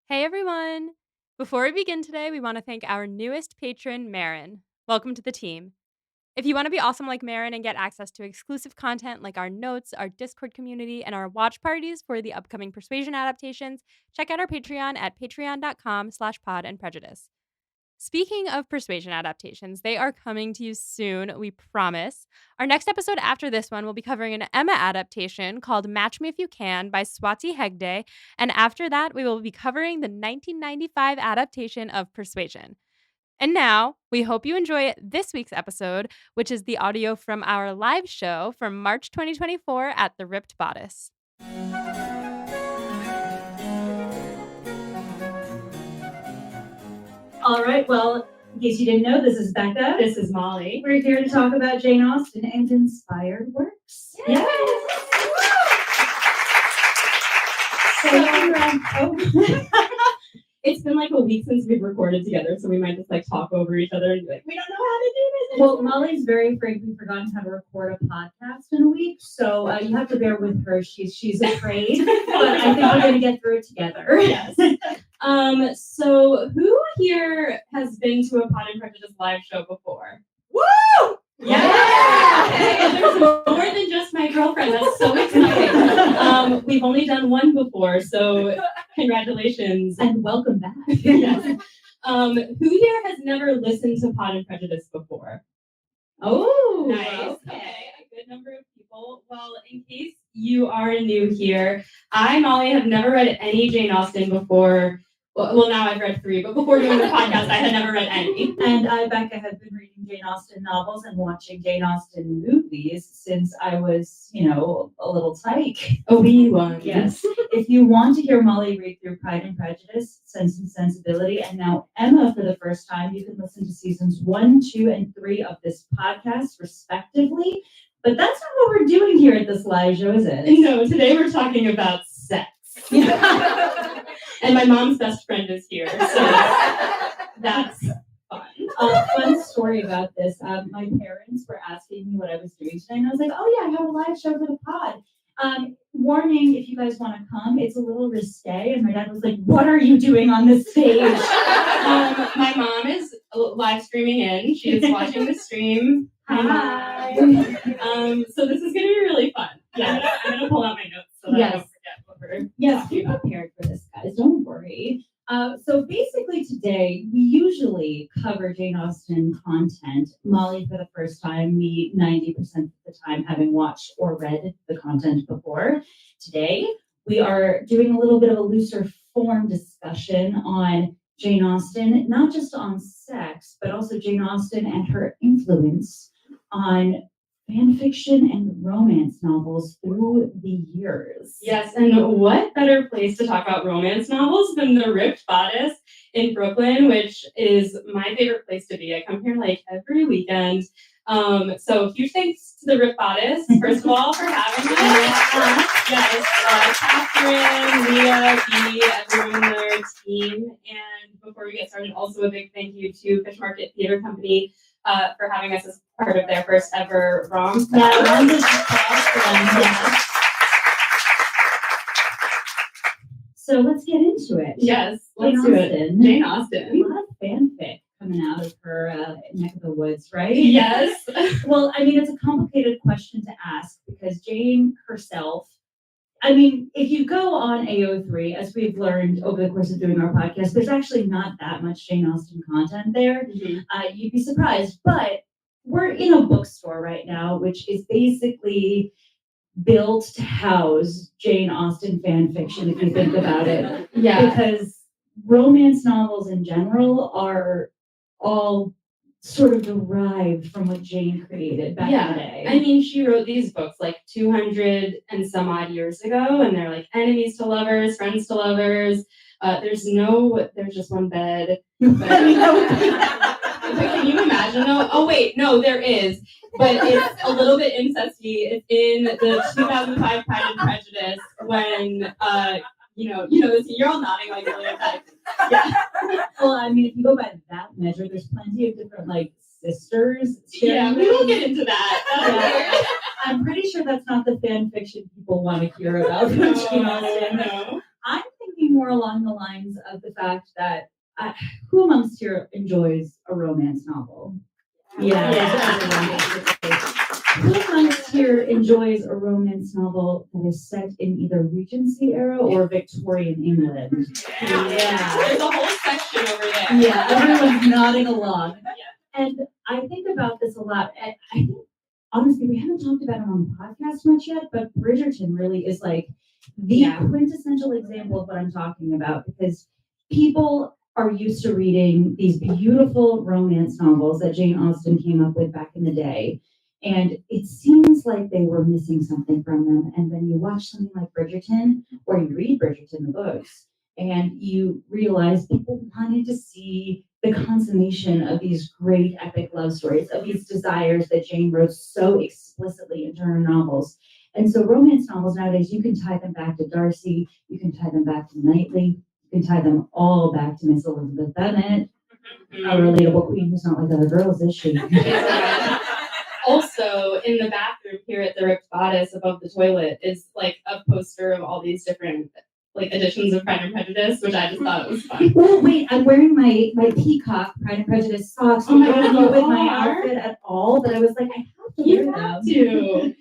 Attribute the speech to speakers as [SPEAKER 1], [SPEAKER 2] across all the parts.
[SPEAKER 1] Hey everyone! Before we begin today, we want to thank our newest patron, Marin. Welcome to the team. If you want to be awesome like Marin and get access to exclusive content like our notes, our Discord community, and our watch parties for the upcoming Persuasion adaptations, check out our Patreon at patreon.com/pod and prejudice. Speaking of Persuasion adaptations, they are coming to you soon, we promise. Our next episode after this one will be covering an Emma adaptation called Match Me If You Can by Swati Hegde, and after that, we will be covering the 1995 adaptation of Persuasion. And now, we hope you enjoy this week's episode, which is the audio from our live show from March 2024 at the Ripped Bodice.
[SPEAKER 2] All right, well, in case you didn't know, this is Becca.
[SPEAKER 3] This is Molly.
[SPEAKER 2] We're here to talk about Jane Austen and inspired works.
[SPEAKER 3] Yes. It's been like a week since we've recorded together, so we might just like talk over each other and be like, we don't know how to do this.
[SPEAKER 2] Well, Molly's very afraid we've forgotten how to record a podcast in a week, so you have to bear with her. She's afraid, but I think we're going to get through it together.
[SPEAKER 3] Yes. So who here has been to a Pod and Prejudice live show before?
[SPEAKER 2] Woo!
[SPEAKER 3] Yeah! There's more than just my girlfriend. That's so exciting. We've only done one before, so congratulations.
[SPEAKER 2] And welcome back.
[SPEAKER 3] Yes. Who here has never listened to Pod and Prejudice before?
[SPEAKER 2] Oh,
[SPEAKER 3] nice. Okay, a good number of people. Well, in case you are new here, I, Molly, have never read any Jane Austen before. Well, now I've read 3, but before doing the podcast, I had never read any.
[SPEAKER 2] And I, Becca, have been reading Jane Austen novels and watching Jane Austen movies since I was, a little tyke.
[SPEAKER 3] A wee one.
[SPEAKER 2] Yes. If you want to hear Molly read through Pride and Prejudice, Sense and Sensibility, and now Emma for the first time, you can listen to seasons 1, 2, and 3 of this podcast, respectively. But that's not what we're doing here at this live show, is it?
[SPEAKER 3] No, today we're talking about sex. And my mom's best friend is here, so that's fun.
[SPEAKER 2] Fun story about this. My parents were asking me what I was doing today, and I was like, oh yeah, I have a live show for the pod. Warning, if you guys want to come, it's a little risque. And my dad was like, what are you doing on this stage?
[SPEAKER 3] My mom is live streaming in. She is watching the stream.
[SPEAKER 2] Hi.
[SPEAKER 3] So this is going to be really fun. Yeah, I'm going to pull out my notes so that I don't forget what we're
[SPEAKER 2] Yes, we're prepared for this, guys. Don't worry. So basically today, we usually cover Jane Austen content. Molly for the first time, me 90% of the time having watched or read the content before. Today, we are doing a little bit of a looser form discussion on Jane Austen, not just on sex, but also Jane Austen and her influence on fan fiction and romance novels through the years.
[SPEAKER 3] Yes, and what better place to talk about romance novels than the Ripped Bodice in Brooklyn, which is my favorite place to be. I come here like every weekend. So huge thanks to the Ripped Bodice, first of all, for having us. Yes, Catherine, Leah, Dee, everyone on their team. And before we get started, also a big thank you to Fish Market Theater Company for having us as part of their first ever ROM.
[SPEAKER 2] So let's get into it.
[SPEAKER 3] Yes,
[SPEAKER 2] Jane
[SPEAKER 3] let's do it.
[SPEAKER 2] Austen.
[SPEAKER 3] Jane Austen.
[SPEAKER 2] A lot of fanfic coming out of her neck of the woods, right?
[SPEAKER 3] Yes.
[SPEAKER 2] Well, I mean, it's a complicated question to ask because Jane herself, I mean, if you go on AO3, as we've learned over the course of doing our podcast, there's actually not that much Jane Austen content there.
[SPEAKER 3] Mm-hmm.
[SPEAKER 2] You'd be surprised, but we're in a bookstore right now, which is basically built to house Jane Austen fan fiction, if you think about it.
[SPEAKER 3] Yeah.
[SPEAKER 2] Because romance novels in general are all sort of derived from what Jane created back in the day.
[SPEAKER 3] I mean, she wrote these books like 200 and some odd years ago, and they're like enemies to lovers, friends to lovers. There's just one bed. But can you imagine though? Oh wait, no, there is. But it's a little bit incesty. It's in the 2005 Pride and Prejudice when you're all nodding like really excited. Yeah.
[SPEAKER 2] Well, I mean, if you go by that measure, there's plenty of different sisters.
[SPEAKER 3] Yeah, we will get into that.
[SPEAKER 2] I'm pretty sure that's not the fan fiction people want to hear about.
[SPEAKER 3] No.
[SPEAKER 2] I'm thinking talking more along the lines of the fact that who amongst here enjoys a romance novel? Yeah, everyone. Who amongst here enjoys a romance novel that is set in either Regency era or Victorian England?
[SPEAKER 3] Yeah. There's a whole section over there.
[SPEAKER 2] Yeah, everyone's nodding along. And I think about this a lot. I think, honestly, we haven't talked about it on the podcast much yet, but Bridgerton really is like the quintessential example of what I'm talking about, because people are used to reading these beautiful romance novels that Jane Austen came up with back in the day. And it seems like they were missing something from them. And then you watch something like Bridgerton, or you read Bridgerton, the books, and you realize people wanted to see the consummation of these great epic love stories, of these desires that Jane wrote so explicitly into her novels. And so romance novels nowadays, you can tie them back to Darcy, you can tie them back to Knightley, you can tie them all back to Miss Elizabeth Bennet, a relatable queen who's not like other girls, is she?
[SPEAKER 3] Also, in the bathroom here at the Ripped Bodice above the toilet is like a poster of all these different like editions of Pride and Prejudice, which I just thought was fun.
[SPEAKER 2] Oh wait, I'm wearing my peacock Pride and Prejudice socks.
[SPEAKER 3] Oh my God,
[SPEAKER 2] not with
[SPEAKER 3] you
[SPEAKER 2] my
[SPEAKER 3] are?
[SPEAKER 2] outfit at all, but I was like, I have to
[SPEAKER 3] You
[SPEAKER 2] wear
[SPEAKER 3] have
[SPEAKER 2] them.
[SPEAKER 3] to.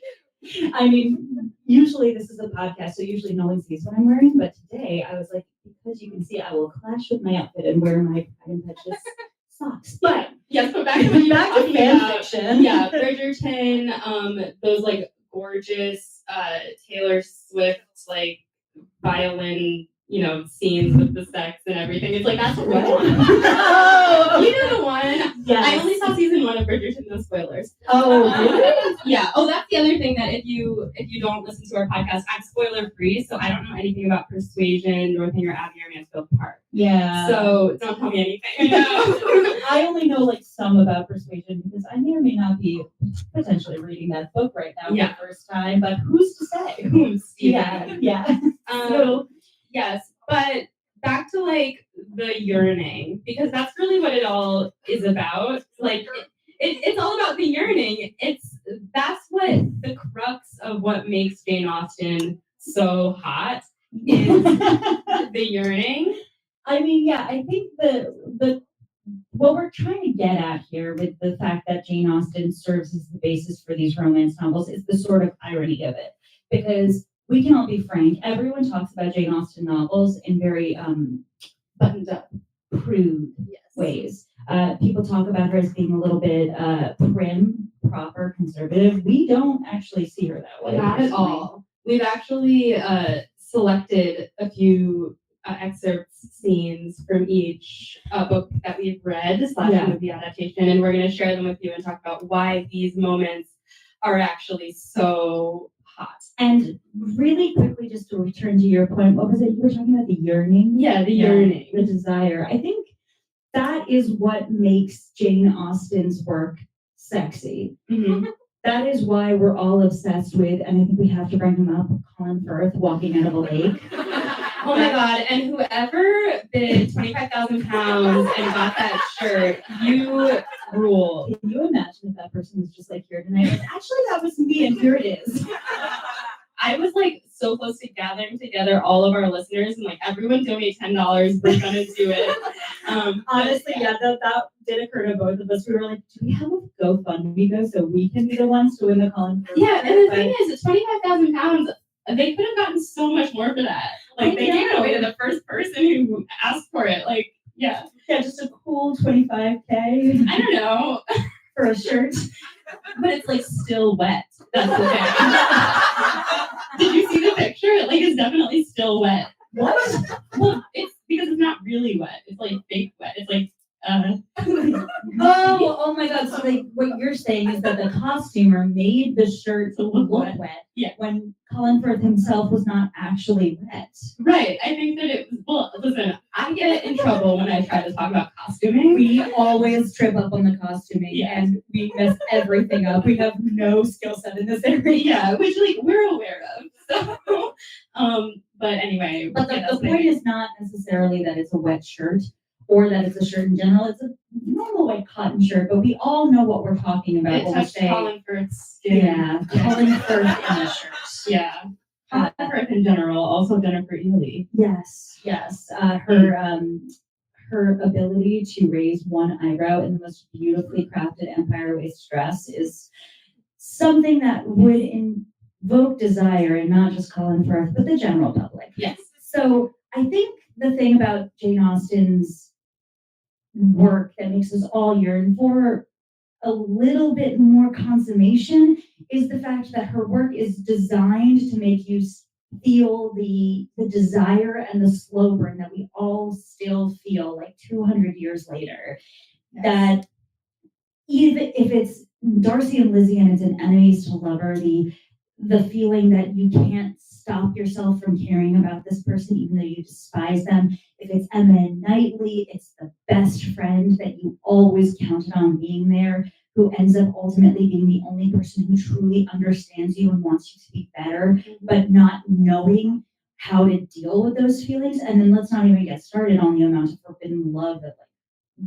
[SPEAKER 2] I mean, usually this is a podcast, so usually no one sees what I'm wearing, but today I was like, because you can see, I will clash with my outfit and wear my Pride and Prejudice socks. But
[SPEAKER 3] yes, but back to what you were
[SPEAKER 2] back to
[SPEAKER 3] talking
[SPEAKER 2] fan
[SPEAKER 3] about.
[SPEAKER 2] fiction.
[SPEAKER 3] Yeah, Bridgerton, those like gorgeous Taylor Swift like violin, scenes with the sex and everything. It's like that's what we want.
[SPEAKER 2] Oh,
[SPEAKER 3] You know the one.
[SPEAKER 2] yes.
[SPEAKER 3] I only saw season 1 of Bridgerton, no spoilers.
[SPEAKER 2] Oh, really?
[SPEAKER 3] Yeah. Oh, that's the other thing, that if you don't listen to our podcast, I'm spoiler free, so I don't know anything about Persuasion, Northanger Abbey, or Mansfield Park.
[SPEAKER 2] Yeah.
[SPEAKER 3] So don't tell me anything.
[SPEAKER 2] I only know like some about Persuasion because I may or may not be potentially reading that book right now for the first time, but who's to say? Yeah.
[SPEAKER 3] So yes, but back to like the yearning, because that's really what it all is about. Like it's all about the yearning. That's what the crux of what makes Jane Austen so hot is the yearning.
[SPEAKER 2] I mean, yeah, I think the what we're trying to get at here with the fact that Jane Austen serves as the basis for these romance novels is the sort of irony of it. Because we can all be frank, everyone talks about Jane Austen novels in very buttoned up, prude ways. People talk about her as being a little bit prim, proper, conservative. We don't actually see her that way.
[SPEAKER 3] Not at all. We've actually selected a few excerpts, scenes from each book that we've read / movie adaptation, and we're going to share them with you and talk about why these moments are actually so hot.
[SPEAKER 2] And really quickly, just to return to your point, what was it? You were talking about the yearning?
[SPEAKER 3] Yeah, the yearning.
[SPEAKER 2] The desire. I think that is what makes Jane Austen's work sexy.
[SPEAKER 3] Mm-hmm.
[SPEAKER 2] That is why we're all obsessed with, and I think we have to bring him up, Colin Firth walking out of a lake.
[SPEAKER 3] Oh my God, and whoever bid 25,000 pounds and got that shirt, you rule.
[SPEAKER 2] Can you imagine if that person was just like here tonight? Like, actually, that was me, and here it is.
[SPEAKER 3] I was like so close to gathering together all of our listeners and like everyone donate $10. We're gonna do it.
[SPEAKER 2] Honestly, that did occur to both of us. We were like, do we have a GoFundMe though, so we can be the ones to win the Colin Firth?
[SPEAKER 3] Yeah, and the thing is, 25,000 pounds. They could have gotten so much more for that. Like they gave it away to the first person who asked for it. Like, yeah,
[SPEAKER 2] just a cool 25K.
[SPEAKER 3] I don't know.
[SPEAKER 2] For a shirt.
[SPEAKER 3] But it's like still wet. That's the thing. Did you see the picture? It like is definitely still wet.
[SPEAKER 2] What?
[SPEAKER 3] Well, it's because it's not really wet. It's like fake wet. It's like
[SPEAKER 2] oh my God. So like what you're saying is that the costumer made the shirt look wet.
[SPEAKER 3] Yeah.
[SPEAKER 2] When Colin Firth himself was not actually wet.
[SPEAKER 3] Right. I think that it was, well, listen, I get in trouble when I try to talk about costuming.
[SPEAKER 2] We always trip up on the costuming and we mess everything up. We have no skill set in this area.
[SPEAKER 3] Yeah, which like we're aware of. So but anyway.
[SPEAKER 2] But the point is not necessarily that it's a wet shirt or that it's a shirt in general. It's a normal white cotton shirt, but we all know what we're talking about
[SPEAKER 3] It
[SPEAKER 2] when we
[SPEAKER 3] touched
[SPEAKER 2] say
[SPEAKER 3] Colin Firth's skin.
[SPEAKER 2] Colin Firth in a shirt.
[SPEAKER 3] Yeah. Colin Firth in general, also Jennifer Ely.
[SPEAKER 2] Yes, yes. Her ability to raise one eyebrow in the most beautifully crafted Empire waist dress is something that would invoke desire, and not just Colin Firth, but the general public.
[SPEAKER 3] Yes.
[SPEAKER 2] So I think the thing about Jane Austen's work that makes us all yearn for a little bit more consummation is the fact that her work is designed to make you feel the desire and the slow burn that we all still feel like 200 years later. Yes. That even if it's Darcy and Lizzie and it's an enemies to lover, the feeling that you can't stop yourself from caring about this person even though you despise them. If it's Emma and Knightley, it's the best friend that you always counted on being there, who ends up ultimately being the only person who truly understands you and wants you to be better, but not knowing how to deal with those feelings. And then let's not even get started on the amount of forbidden love that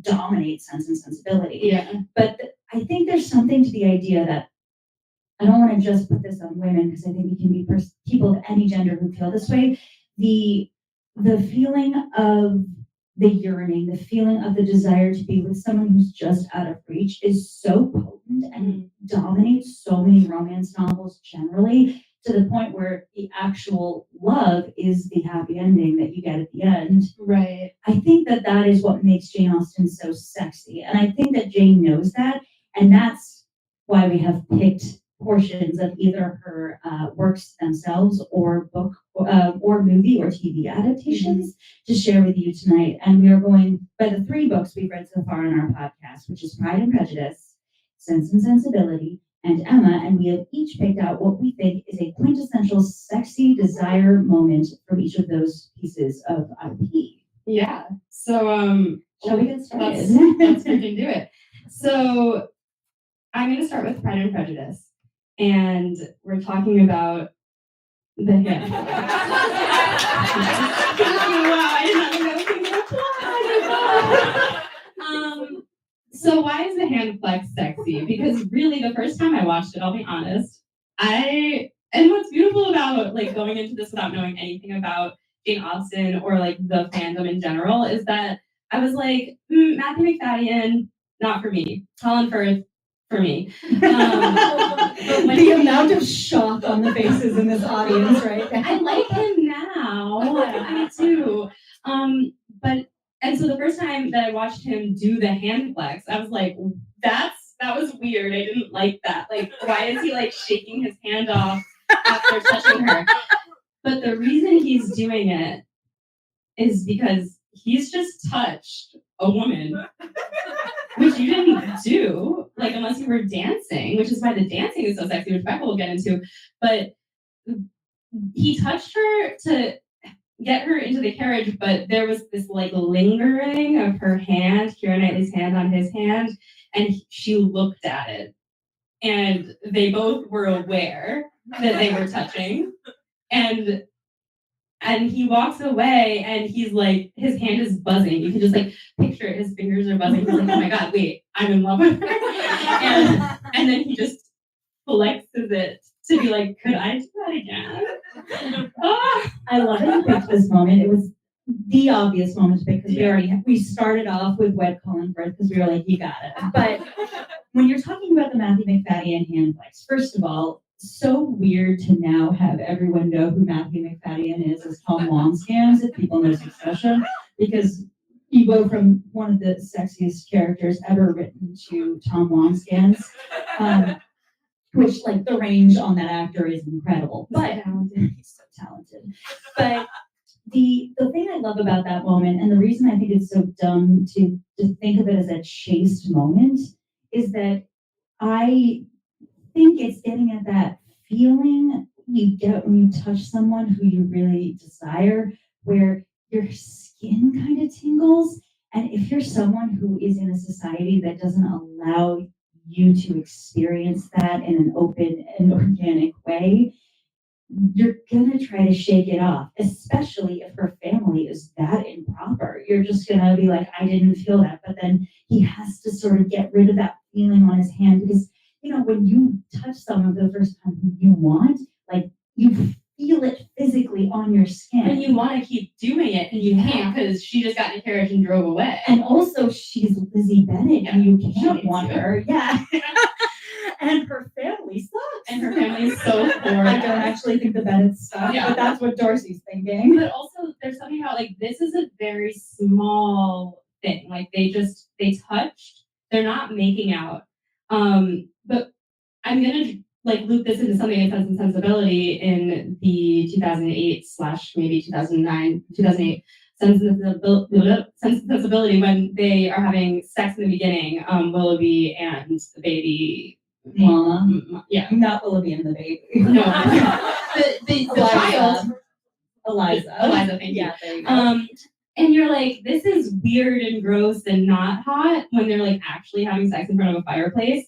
[SPEAKER 2] dominates Sense and Sensibility.
[SPEAKER 3] Yeah.
[SPEAKER 2] But I think there's something to the idea that I don't want to just put this on women because I think it can be people of any gender who feel this way. The feeling of the yearning, the feeling of the desire to be with someone who's just out of reach is so potent and dominates so many romance novels generally, to the point where the actual love is the happy ending that you get at the end.
[SPEAKER 3] Right.
[SPEAKER 2] I think that is what makes Jane Austen so sexy. And I think that Jane knows that. And that's why we have picked portions of either her works themselves or book or movie or TV adaptations to share with you tonight. And we are going by the 3 books we've read so far on our podcast, which is Pride and Prejudice, Sense and Sensibility, and Emma. And we have each picked out what we think is a quintessential sexy desire moment from each of those pieces of IP.
[SPEAKER 3] Yeah. So
[SPEAKER 2] shall we get started?
[SPEAKER 3] Let's freaking do it. So I'm going to start with Pride and Prejudice. And we're talking about the hand. So why is the hand flex sexy? Because really, the first time I watched it, I'll be honest, and what's beautiful about like going into this without knowing anything about Jane Austen or like the fandom in general is that I was like, Matthew McFadden, not for me. Colin Firth, for me.
[SPEAKER 2] The amount of shock on the faces in this audience right now.
[SPEAKER 3] I like him now. I do. And so the first time that I watched him do the hand flex, I was like, that was weird. I didn't like that. Like, why is he like shaking his hand off after touching her? But the reason he's doing it is because he's just touched a woman, which you didn't do, like, unless you were dancing, which is why the dancing is so sexy, which Becca will get into. But he touched her to get her into the carriage, but there was this, like, lingering of her hand, Keira Knightley's hand on his hand, and she looked at it. And they both were aware that they were touching. And he walks away and he's like, his hand is buzzing. You can just like picture it. His fingers are buzzing. He's like, oh my God, wait, I'm in love with her. And then he just flexes it to be like, could I do that again?
[SPEAKER 2] I love that you picked this moment. It was the obvious moment to pick because we started off with Wed Colin Firth because we were like, you got it. But when you're talking about the Matthew McFadden hand flex, first of all, so weird to now have everyone know who Matthew McFadden is as Tom Longstans if people know Succession, because you go from one of the sexiest characters ever written to Tom Longstans, which like the range on that actor is incredible. But he's so talented. But the thing I love about that moment, and the reason I think it's so dumb to think of it as a chaste moment, is that I think it's getting at that feeling you get when you touch someone who you really desire, where your skin kind of tingles. And if you're someone who is in a society that doesn't allow you to experience that in an open and organic way, you're gonna try to shake it off, especially if her family is that improper. You're just gonna be like, I didn't feel that. But then he has to sort of get rid of that feeling on his hand because, you know, when you touch someone for the first time who you want, like you feel it physically on your skin.
[SPEAKER 3] And you want to keep doing it, and you can't because she just got in a carriage and drove away.
[SPEAKER 2] And also, she's Lizzie Bennet, and you can't want
[SPEAKER 3] to.
[SPEAKER 2] her. Yeah. And her family sucks.
[SPEAKER 3] And her family is so poor.
[SPEAKER 2] I don't actually think the Bennets suck,
[SPEAKER 3] Yeah.
[SPEAKER 2] but that's what Darcy's thinking.
[SPEAKER 3] But also, there's something about like this is a very small thing. Like they touched. They're not making out. But I'm gonna like loop this into something in Sense and Sensibility in the 2008 / maybe 2008 Sense and Sensibility when they are having sex in the beginning. Willoughby and the baby.
[SPEAKER 2] Mama.
[SPEAKER 3] Yeah.
[SPEAKER 2] Not Willoughby and the baby.
[SPEAKER 3] No. the child.
[SPEAKER 2] Eliza,
[SPEAKER 3] thank you.
[SPEAKER 2] Yeah, there you go.
[SPEAKER 3] And you're like, this is weird and gross and not hot when they're like actually having sex in front of a fireplace,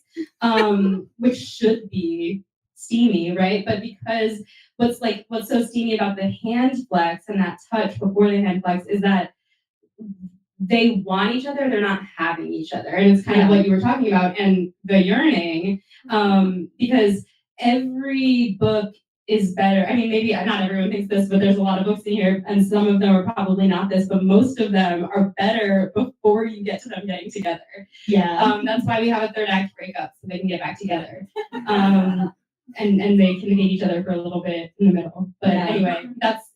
[SPEAKER 3] which should be steamy, right? But because what's so steamy about the hand flex and that touch before the hand flex is that they want each other, they're not having each other. And it's kind of what you were talking about and the yearning, because every book is better. I mean, maybe not everyone thinks this, but there's a lot of books in here, and some of them are probably not this, but most of them are better before you get to them getting together.
[SPEAKER 2] Yeah.
[SPEAKER 3] That's why we have a third act breakup, so they can get back together. And they can hate each other for a little bit in the middle. But anyway,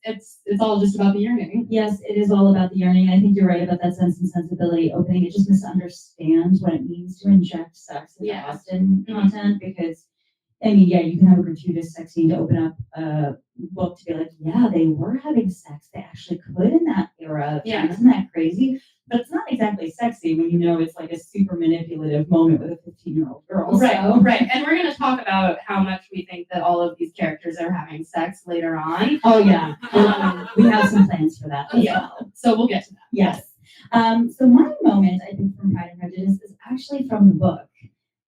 [SPEAKER 3] it's all just about the yearning.
[SPEAKER 2] Yes, it is all about the yearning. I think you're right about that Sense and Sensibility opening. It just misunderstands what it means to inject sex into Austen content because I mean, yeah, you can have a gratuitous sex scene to open up a book to be like, yeah, they were having sex. They actually could in that era.
[SPEAKER 3] Yeah.
[SPEAKER 2] Isn't that crazy? But it's not exactly sexy when you know it's like a super manipulative moment with a 15-year-old girl.
[SPEAKER 3] Right,
[SPEAKER 2] so.
[SPEAKER 3] right. And we're going to talk about how much we think that all of these characters are having sex later on.
[SPEAKER 2] Oh, yeah. We have some plans for that as well.
[SPEAKER 3] So we'll get to that.
[SPEAKER 2] Yes. So my moment, I think, from Pride and Prejudice is actually from the book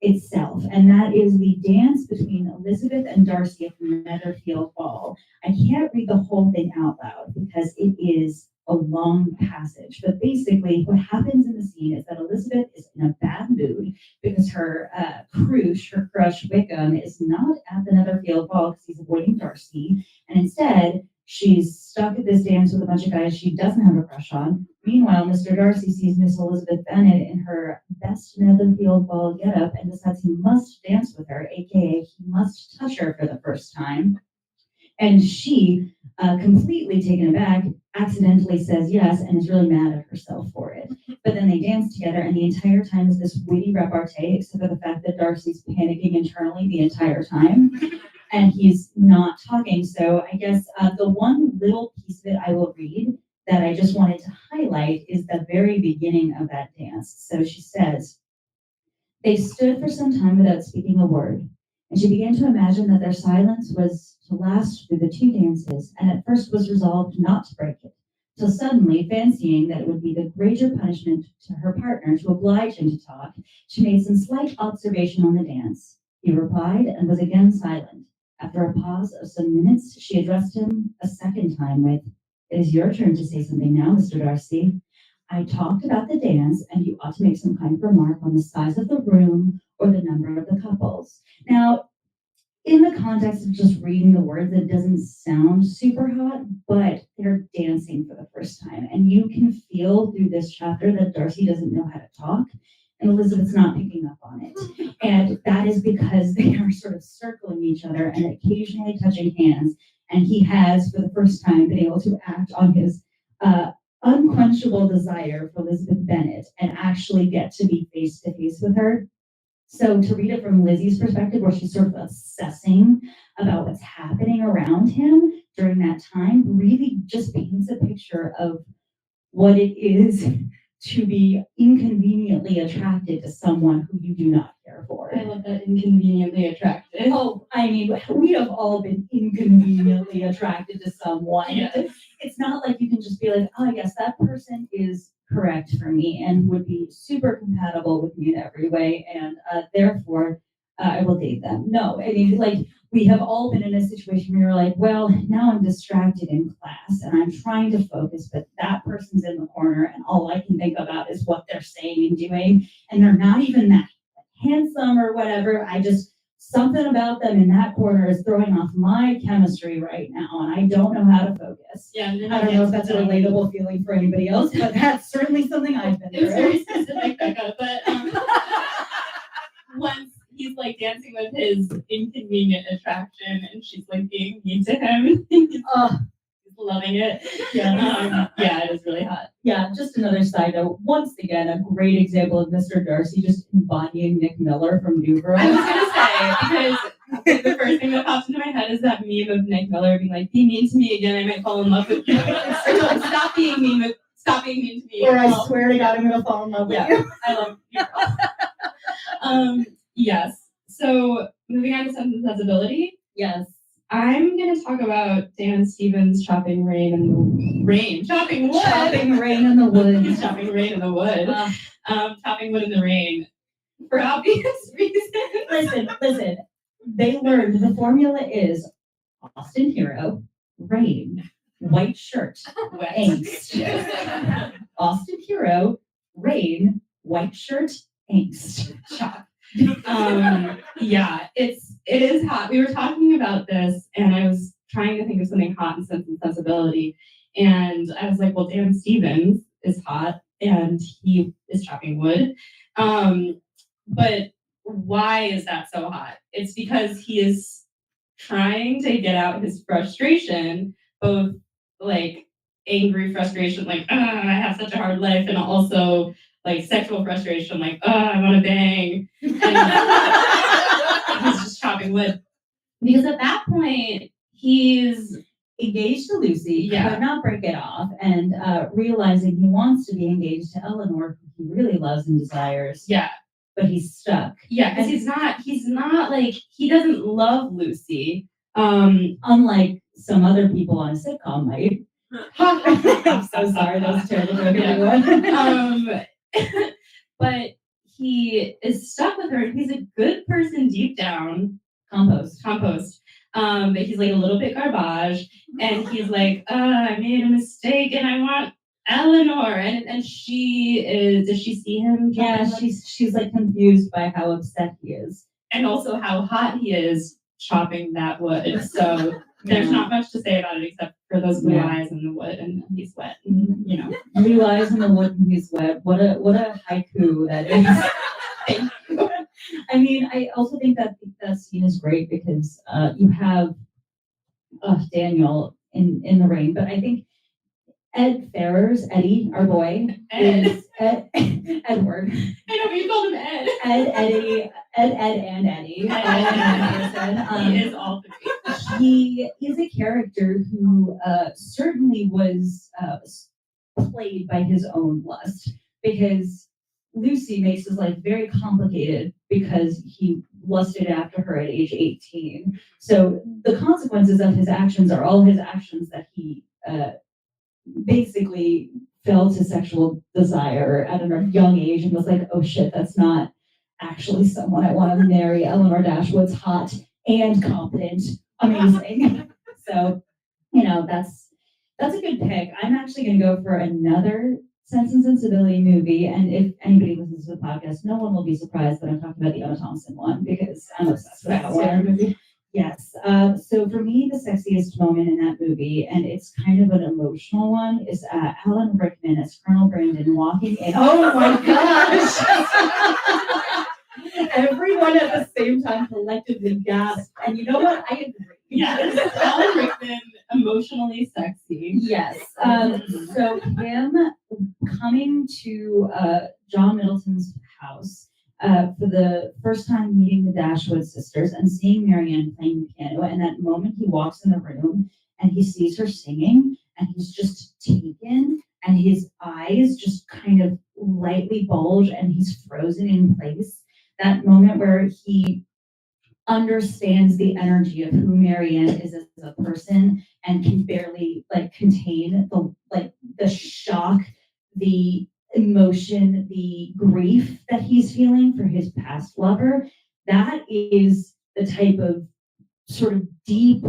[SPEAKER 2] itself, and that is the dance between Elizabeth and Darcy at the Netherfield Ball. I can't read the whole thing out loud because it is a long passage, but basically what happens in the scene is that Elizabeth is in a bad mood because her her crush Wickham, is not at the Netherfield Ball because he's avoiding Darcy, and instead she's stuck at this dance with a bunch of guys she doesn't have a crush on. Meanwhile, Mr. Darcy sees Miss Elizabeth Bennet in her best Netherfield Ball getup and decides he must dance with her, aka he must touch her for the first time. And she, completely taken aback, accidentally says yes and is really mad at herself for it. But then they dance together, and the entire time is this witty repartee, except for the fact that Darcy's panicking internally the entire time. And he's not talking. So I guess the one little piece of it I will read that I just wanted to highlight is the very beginning of that dance. So she says, "They stood for some time without speaking a word, and she began to imagine that their silence was to last through the 2 dances, and at first was resolved not to break it, till suddenly, fancying that it would be the greater punishment to her partner to oblige him to talk, she made some slight observation on the dance. He replied, and was again silent. After a pause of some minutes, she addressed him a second time with, 'It is your turn to say something now, Mr. Darcy. I talked about the dance, and you ought to make some kind of remark on the size of the room or the number of the couples.' Now, in the context of just reading the words, it doesn't sound super hot, but they're dancing for the first time. And you can feel through this chapter that Darcy doesn't know how to talk, and Elizabeth's not picking up on it. And that is because they are sort of circling each other and occasionally touching hands. And he has, for the first time, been able to act on his unquenchable desire for Elizabeth Bennet and actually get to be face to face with her. So to read it from Lizzie's perspective, where she's sort of obsessing about what's happening around him during that time, really just paints a picture of what it is to be inconveniently attracted to someone who you do not care for.
[SPEAKER 3] I love that, inconveniently attracted.
[SPEAKER 2] Oh, I mean, we have all been inconveniently attracted to someone.
[SPEAKER 3] Yes.
[SPEAKER 2] It's not like you can just be like, oh, yes, that person is correct for me and would be super compatible with me in every way, and therefore I will date them. No, I mean, like, we have all been in a situation where you're like, well, now I'm distracted in class and I'm trying to focus, but that person's in the corner and all I can think about is what they're saying and doing, and they're not even that handsome or whatever. I just something about them in that corner is throwing off my chemistry right now, and I don't know how to focus.
[SPEAKER 3] Yeah,
[SPEAKER 2] I don't know if that's a relatable feeling for anybody else, but that's certainly something I've been
[SPEAKER 3] It was
[SPEAKER 2] through.
[SPEAKER 3] very specific, Becca, but once he's like dancing with his inconvenient attraction and she's like being mean to him, he's loving it. Yeah, it is really hot.
[SPEAKER 2] Yeah, just another side note. Once again, a great example of Mr. Darcy just embodying Nick Miller from New Girl.
[SPEAKER 3] I was gonna say, because the first thing that pops into my head is that meme of Nick Miller being like, "Be mean to me again, I might fall in love with you." Stop being mean to me.
[SPEAKER 2] Or I swear to God, I'm gonna fall in love with you.
[SPEAKER 3] I love you. Yes. So moving on to Sense and Sensibility.
[SPEAKER 2] Yes.
[SPEAKER 3] I'm gonna talk about Dan Stevens chopping rain in the rain. Chopping wood.
[SPEAKER 2] Chopping rain in the woods.
[SPEAKER 3] Chopping rain in the wood. Chopping wood in the rain. For obvious reasons.
[SPEAKER 2] Listen. They learned the formula is Austin hero, rain, white shirt,
[SPEAKER 3] Wet.
[SPEAKER 2] angst. Austin hero, rain, white shirt, angst.
[SPEAKER 3] Chop. Yeah, it is hot. We were talking about this, and I was trying to think of something hot in Sense and Sensibility, and I was like, well, Dan Stevens is hot, and he is chopping wood. But why is that so hot? It's because he is trying to get out his frustration, both like angry frustration, like, I have such a hard life, and also like sexual frustration, like, I want to bang. And he's just chopping wood. Because at that point, he's
[SPEAKER 2] Engaged to Lucy,
[SPEAKER 3] Yeah.
[SPEAKER 2] could not break it off, and realizing he wants to be engaged to Eleanor, who he really loves and desires,
[SPEAKER 3] yeah,
[SPEAKER 2] but he's stuck.
[SPEAKER 3] yeah, because he's not like, he doesn't love Lucy.
[SPEAKER 2] Unlike some other people on a sitcom might. I'm so sorry, that was a terrible joke, everyone.
[SPEAKER 3] But he is stuck with her. He's a good person deep down.
[SPEAKER 2] Compost.
[SPEAKER 3] But he's like a little bit garbage, and he's like, I made a mistake, and I want Eleanor. And she is. Does she see him?
[SPEAKER 2] Yeah, she's like confused by how upset he is,
[SPEAKER 3] and also how hot he is chopping that wood. So there's not much to say about it except for those blue eyes and the wood, and he's wet. And,
[SPEAKER 2] blue eyes in the wood and he's wet. What a haiku that is.
[SPEAKER 3] Thank you.
[SPEAKER 2] I mean, I also think that scene is great because you have Daniel in the rain, but I think Ed Ferrers, Eddie, our boy, is Edward.
[SPEAKER 3] I know, you called him Ed.
[SPEAKER 2] Ed, and Eddie.
[SPEAKER 3] He is all three.
[SPEAKER 2] He is a character who certainly was played by his own lust, because Lucy makes his life very complicated because he lusted after her at age 18. So the consequences of his actions are all his actions that he basically fell to sexual desire at a young age and was like, oh shit, that's not actually someone I want to marry. Eleanor Dashwood's hot and competent, amazing. So, that's a good pick. I'm actually going to go for another Sense and Sensibility movie, and if anybody listens to the podcast, no one will be surprised that I'm talking about the Emma Thompson one, because I'm obsessed with that one. Yes. So for me, the sexiest moment in that movie, and it's kind of an emotional one, is Alan Rickman as Colonel Brandon walking in. Oh my gosh! Everyone at the same time collectively gasped, and you know what? I agree.
[SPEAKER 3] Yes, Alan Rickman, emotionally sexy.
[SPEAKER 2] Yes. So him coming to John Middleton's house for the first time, meeting the Dashwood sisters and seeing Marianne playing the piano, and that moment he walks in the room and he sees her singing, and he's just taken, and his eyes just kind of lightly bulge, and he's frozen in place. That moment where he understands the energy of who Marianne is as a person and can barely contain the shock, the emotion, the grief that he's feeling for his past lover. That is the type of sort of deep,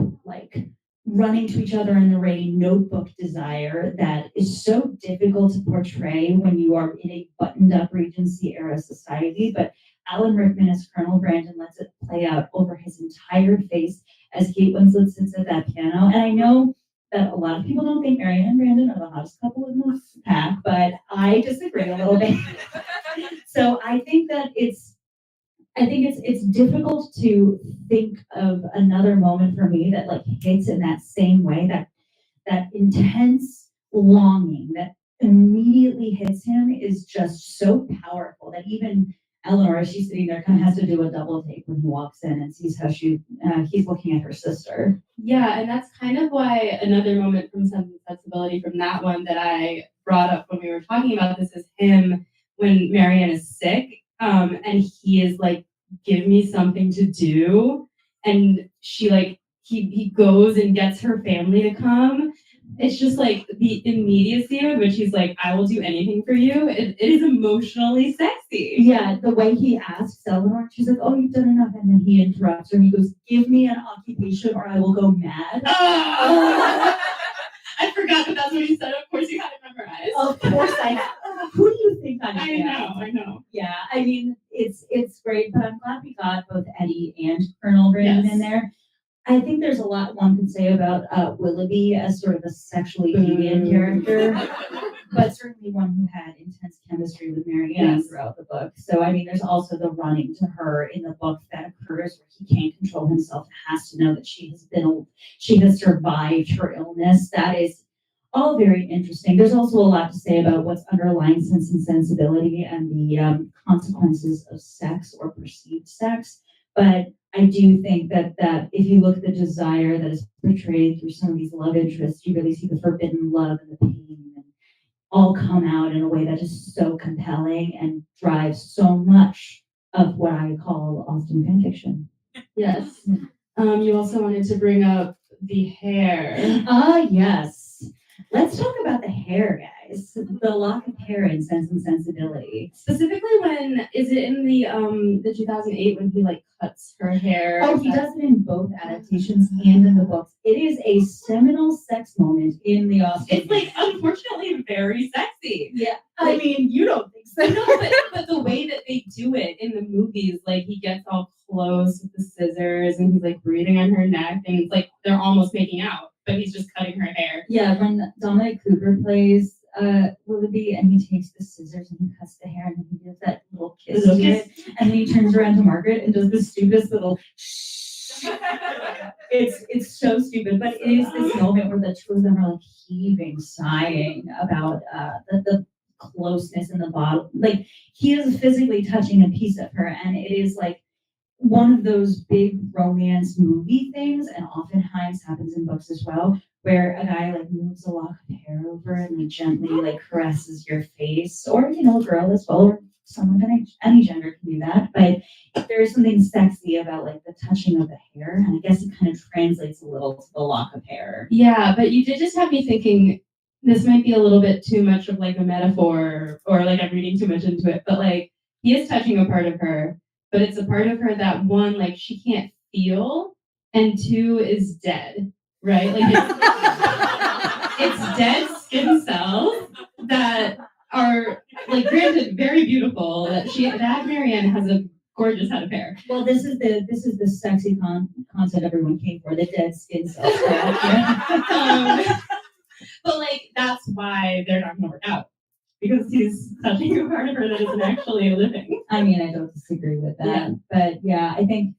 [SPEAKER 2] running to each other in the rain, notebook desire that is so difficult to portray when you are in a buttoned up Regency era society. But Alan Rickman as Colonel Brandon lets it play out over his entire face as Kate Winslet sits at that piano. And I know that a lot of people don't think Marion and Brandon are the hottest couple in the pack, but I disagree a little bit. So I think it's difficult to think of another moment for me that like hits in that same way, that intense longing that immediately hits him is just so powerful that even Eleanor, as she's sitting there, kind of has to do a double take when he walks in and sees how he's looking at her sister.
[SPEAKER 3] Yeah, and that's kind of why another moment from Sense and Sensibility from that one that I brought up when we were talking about this is him when Marianne is sick, and he is like, "Give me something to do," and she like he goes and gets her family to come. It's just like the immediacy with which he's like, "I will do anything for you." It is emotionally sexy.
[SPEAKER 2] Yeah, the way he asks Eleanor, she's like, "Oh, you've done enough," and then he interrupts her and he goes, "Give me an occupation or I will go mad."
[SPEAKER 3] I forgot that that's what he said. Of course, you had it memorized.
[SPEAKER 2] Of course I have. Who do you think I am?
[SPEAKER 3] I know.
[SPEAKER 2] Yeah, I mean, it's great, but I'm glad we got both Eddie and Colonel Brandon
[SPEAKER 3] Yes.
[SPEAKER 2] in there. I think there's a lot one can say about Willoughby as sort of a sexually deviant character, but certainly one who had intense chemistry with Marianne
[SPEAKER 3] Yes.
[SPEAKER 2] throughout the book. So, I mean, there's also the running to her in the book that occurs where he can't control himself and has to know that she has survived her illness. That is all very interesting. There's also a lot to say about what's underlying Sense and Sensibility and the consequences of sex or perceived sex. But I do think that if you look at the desire that is portrayed through some of these love interests, you really see the forbidden love and the pain and all come out in a way that is so compelling and drives so much of what I call Austen fanfiction.
[SPEAKER 3] Yes. You also wanted to bring up the hair.
[SPEAKER 2] Yes. Let's talk about the hair, guys. The lock of hair in Sense and Sensibility.
[SPEAKER 3] Specifically, when is it in the 2008 when he like cuts her hair?
[SPEAKER 2] Oh, he does it in both adaptations and in the books. It is a seminal sex moment in the Austen.
[SPEAKER 3] It's like unfortunately very sexy.
[SPEAKER 2] Yeah,
[SPEAKER 3] I
[SPEAKER 2] mean, you don't think so.
[SPEAKER 3] No, but the way that they do it in the movies, like he gets all close with the scissors and he's like breathing on her neck, and it's like they're almost making out, but he's just cutting her hair.
[SPEAKER 2] Yeah, when Dominic Cooper plays Willoughby and he takes the scissors and he cuts the hair and then he gives that little kiss to it, and then he turns around to Margaret and does the stupidest little shh. It's so stupid, but it is this moment where the two of them are like heaving, sighing about the closeness in the bottle. Like he is physically touching a piece of her, and it is like one of those big romance movie things, and oftentimes happens in books as well, where a guy like moves a lock of hair over and like gently like caresses your face, or you know, a girl as well, or someone of any gender can do that. But there is something sexy about like the touching of the hair, and I guess it kind of translates a little to the lock of hair.
[SPEAKER 3] Yeah, but you did just have me thinking this might be a little bit too much of like a metaphor, or like I'm reading too much into it, but like he is touching a part of her, but it's a part of her that one, like she can't feel, and two is dead, right? Like it's dead skin cells that are like granted very beautiful. That Marianne has a gorgeous head of hair.
[SPEAKER 2] Well, this is the sexy concept everyone came for, the dead skin cells.
[SPEAKER 3] But like that's why they're not gonna work out. Because he's touching a part of her that isn't actually living.
[SPEAKER 2] I mean, I don't disagree with that.
[SPEAKER 3] Yeah.
[SPEAKER 2] But yeah, I think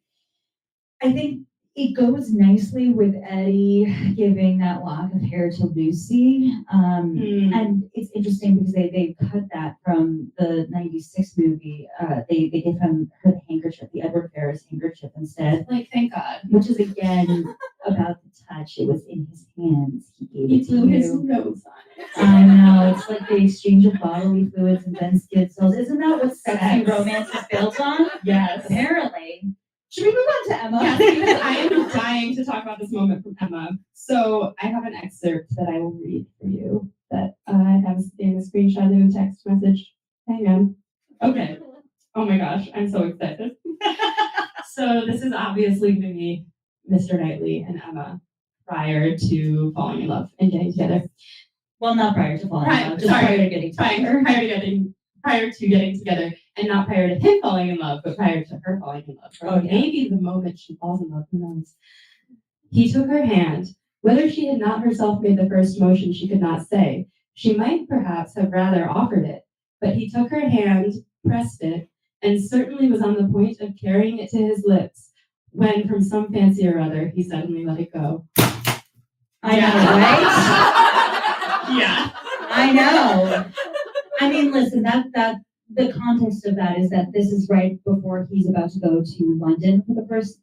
[SPEAKER 2] it goes nicely with Eddie giving that lock of hair to Lucy. And it's interesting because they cut that from the 96 movie. They give her the handkerchief, the Edward Ferrars handkerchief instead.
[SPEAKER 3] Like, thank God.
[SPEAKER 2] Which is again about the touch. It was in his hands. He gave
[SPEAKER 3] He
[SPEAKER 2] it to
[SPEAKER 3] blew his
[SPEAKER 2] you.
[SPEAKER 3] nose on it.
[SPEAKER 2] I know. It's like the exchange of bodily fluids and then skin cells. Isn't that what sexy
[SPEAKER 3] Sex.
[SPEAKER 2] romance is built on?
[SPEAKER 3] Yes.
[SPEAKER 2] Apparently. Should we move on to Emma?
[SPEAKER 3] Yes, because I am dying to talk about this moment from Emma. So I have an excerpt that I will read for you that I have in a screenshot in a text message. Hang on. Okay. Oh my gosh, I'm so excited. So this is obviously going to be Mr. Knightley and Emma prior to falling in love and getting together.
[SPEAKER 2] Well, not prior to falling in love, just prior to getting together.
[SPEAKER 3] Prior to getting prior to getting together, and not prior to him falling in love, but prior to her falling in love. Or maybe the moment she falls in love, who knows? He took her hand. Whether she had not herself made the first motion, she could not say. She might perhaps have rather offered it, but he took her hand, pressed it, and certainly was on the point of carrying it to his lips, when from some fancy or other, he suddenly let it go.
[SPEAKER 2] I know, right?
[SPEAKER 3] Yeah.
[SPEAKER 2] I know. I mean, listen, that the context of that is that this is right before he's about to go to London for the first,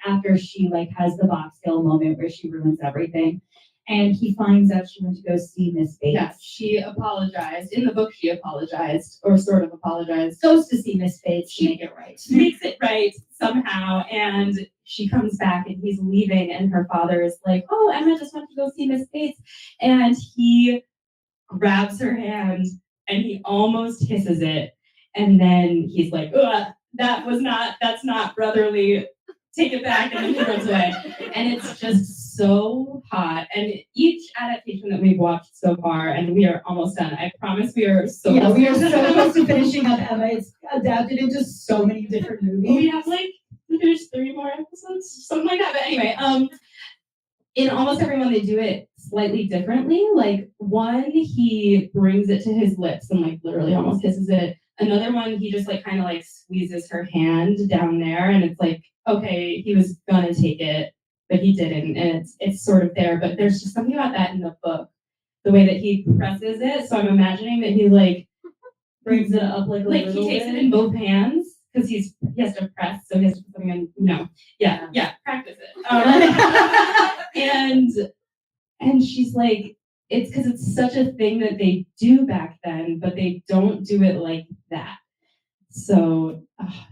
[SPEAKER 2] after she like has the box Gill moment where she ruins everything. And he finds out she went to go see Miss Bates.
[SPEAKER 3] Yeah, she apologized. In the book, she apologized, or sort of apologized.
[SPEAKER 2] Goes to see Miss Bates to make it right.
[SPEAKER 3] Makes it right somehow, and she comes back and he's leaving, and her father is like, "Oh, Emma just went to go see Miss Bates," and he grabs her hand and he almost kisses it, and then he's like, "Ugh, that's not brotherly. Take it back," and then he runs away. And it's just so hot. And each adaptation that we've watched so far, and we are almost done. I promise we are so
[SPEAKER 2] yeah, we are so close to finishing up Emma. It's adapted into so many different movies.
[SPEAKER 3] We have like there's 3 more episodes, something like that. But anyway, in almost every one they do it slightly differently. Like one, he brings it to his lips and like literally almost kisses it. Another one, he just like kind of like squeezes her hand down there, and it's like, okay, he was gonna take it, but he didn't, and it's sort of there. But there's just something about that in the book, the way that he presses it. So I'm imagining that he like
[SPEAKER 2] Brings it up like a
[SPEAKER 3] he
[SPEAKER 2] little
[SPEAKER 3] takes
[SPEAKER 2] bit.
[SPEAKER 3] it in both hands because he has to press, so he has to put something in. No, yeah, practice it. And she's like, it's because it's such a thing that they do back then, but they don't do it like that. So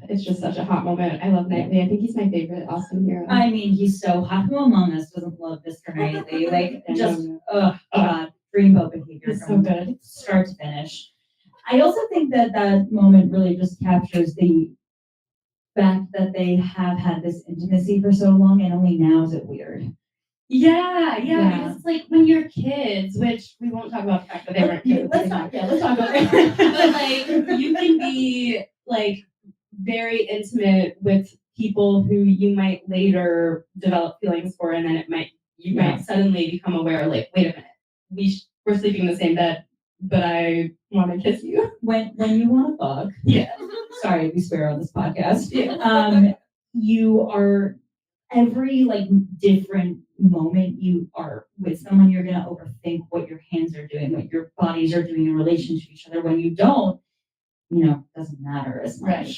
[SPEAKER 3] it's just such a hot moment. I love Knightley. I think he's my favorite Austen hero.
[SPEAKER 2] I mean, he's so hot. Who among us doesn't love Mr. Knightley? Like, just, God, dreamboat behavior
[SPEAKER 3] It's so
[SPEAKER 2] from
[SPEAKER 3] good.
[SPEAKER 2] start to finish. I also think that that moment really just captures the fact that they have had this intimacy for so long, and only now is it weird.
[SPEAKER 3] Yeah, because it's like when you're kids, which we won't talk about the fact that they weren't kids.
[SPEAKER 2] Let's talk about it.
[SPEAKER 3] But like you can be like very intimate with people who you might later develop feelings for, and then you might suddenly become aware, like, wait a minute, we're sleeping in the same bed, but I want to kiss you.
[SPEAKER 2] When you want to fuck.
[SPEAKER 3] Yeah.
[SPEAKER 2] Sorry, we swear on this podcast.
[SPEAKER 3] Yeah.
[SPEAKER 2] You are every like different moment you are with someone, you're gonna overthink what your hands are doing, what your bodies are doing in relation to each other. When you don't, it doesn't matter as much.
[SPEAKER 3] Right.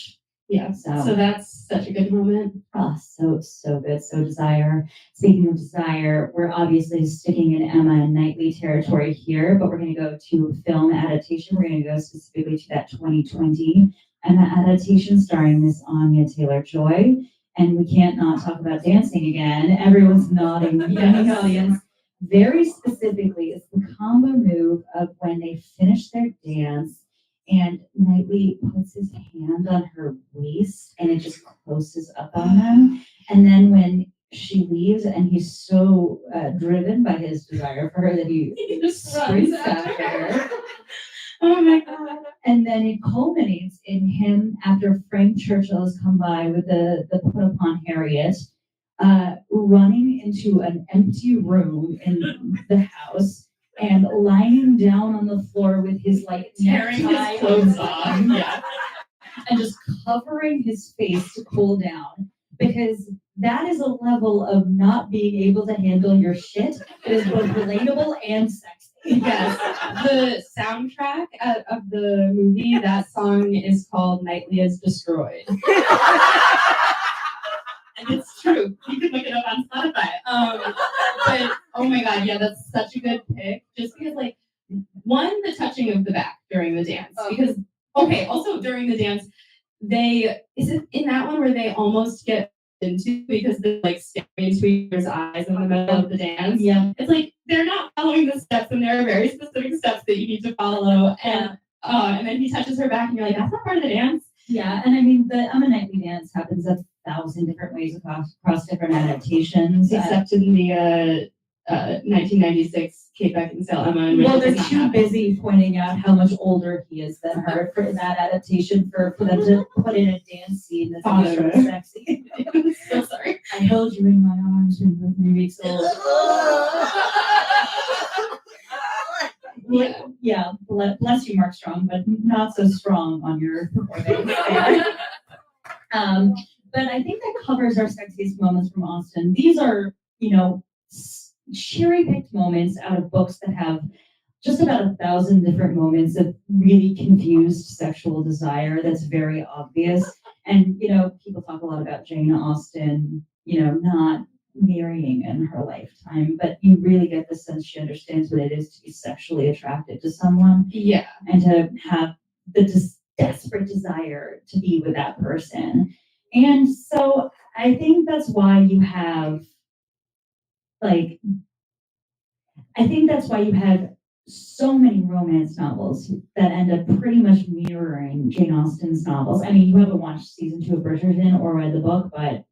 [SPEAKER 3] Yeah.
[SPEAKER 2] So
[SPEAKER 3] that's such a good moment.
[SPEAKER 2] Oh, so good. So Desire. Speaking of Desire, we're obviously sticking in Emma and Knightley territory here, but we're going to go to film adaptation. We're going to go specifically to that 2020 Emma adaptation starring Miss Anya Taylor-Joy. And we can't not talk about dancing again. Everyone's nodding in the audience. Very specifically, it's the combo move of when they finish their dance and Knightley puts his hand on her waist and it just closes up on them. And then when she leaves and he's so driven by his desire for her that he
[SPEAKER 3] just
[SPEAKER 2] sprints
[SPEAKER 3] runs
[SPEAKER 2] after her.
[SPEAKER 3] Oh my God.
[SPEAKER 2] And then it culminates in him after Frank Churchill has come by with the put upon Harriet, running into an empty room in the house and lying down on the floor with his like
[SPEAKER 3] Tearing
[SPEAKER 2] necktie
[SPEAKER 3] his clothes off. Yeah.
[SPEAKER 2] and just covering his face to cool down, because that is a level of not being able to handle your shit that is both relatable and sexy.
[SPEAKER 3] Yes, the soundtrack of the movie, that song is called Knightley is Destroyed. And it's true. You can look it up on Spotify. But oh my God, yeah, that's such a good pick. Just because, like, one, the touching of the back during the dance. Because also during the dance, is it in that one where they almost get into because they're like staring into each other's eyes in the middle of the dance?
[SPEAKER 2] Yeah.
[SPEAKER 3] It's like they're not following the steps, and there are very specific steps that you need to follow. And then he touches her back, and you're like, that's not part of the dance.
[SPEAKER 2] Yeah, and I mean the Emma Knightley dance happens 1,000 different ways across different adaptations.
[SPEAKER 3] Except in 1996 Kate Beckinsale Emma. In which
[SPEAKER 2] Well,
[SPEAKER 3] it
[SPEAKER 2] they're
[SPEAKER 3] does not
[SPEAKER 2] too
[SPEAKER 3] happen.
[SPEAKER 2] busy pointing out how much older he is than her for that adaptation for them to put in a dance scene that's
[SPEAKER 3] Father.
[SPEAKER 2] extra sexy.
[SPEAKER 3] So sorry.
[SPEAKER 2] I held you in my arms when you were 3 weeks old. Yeah, bless you, Mark Strong, but not so strong on your performance. But I think that covers our sexiest moments from Austen. These are, cherry-picked moments out of books that have just about 1,000 different moments of really confused sexual desire that's very obvious. And, people talk a lot about Jane Austen, not marrying in her lifetime, but you really get the sense she understands what it is to be sexually attracted to someone
[SPEAKER 3] Yeah.
[SPEAKER 2] and to have the desperate desire to be with that person. And so I think that's why you have so many romance novels that end up pretty much mirroring Jane Austen's novels. I mean, you haven't watched season 2 of Bridgerton or read the book, but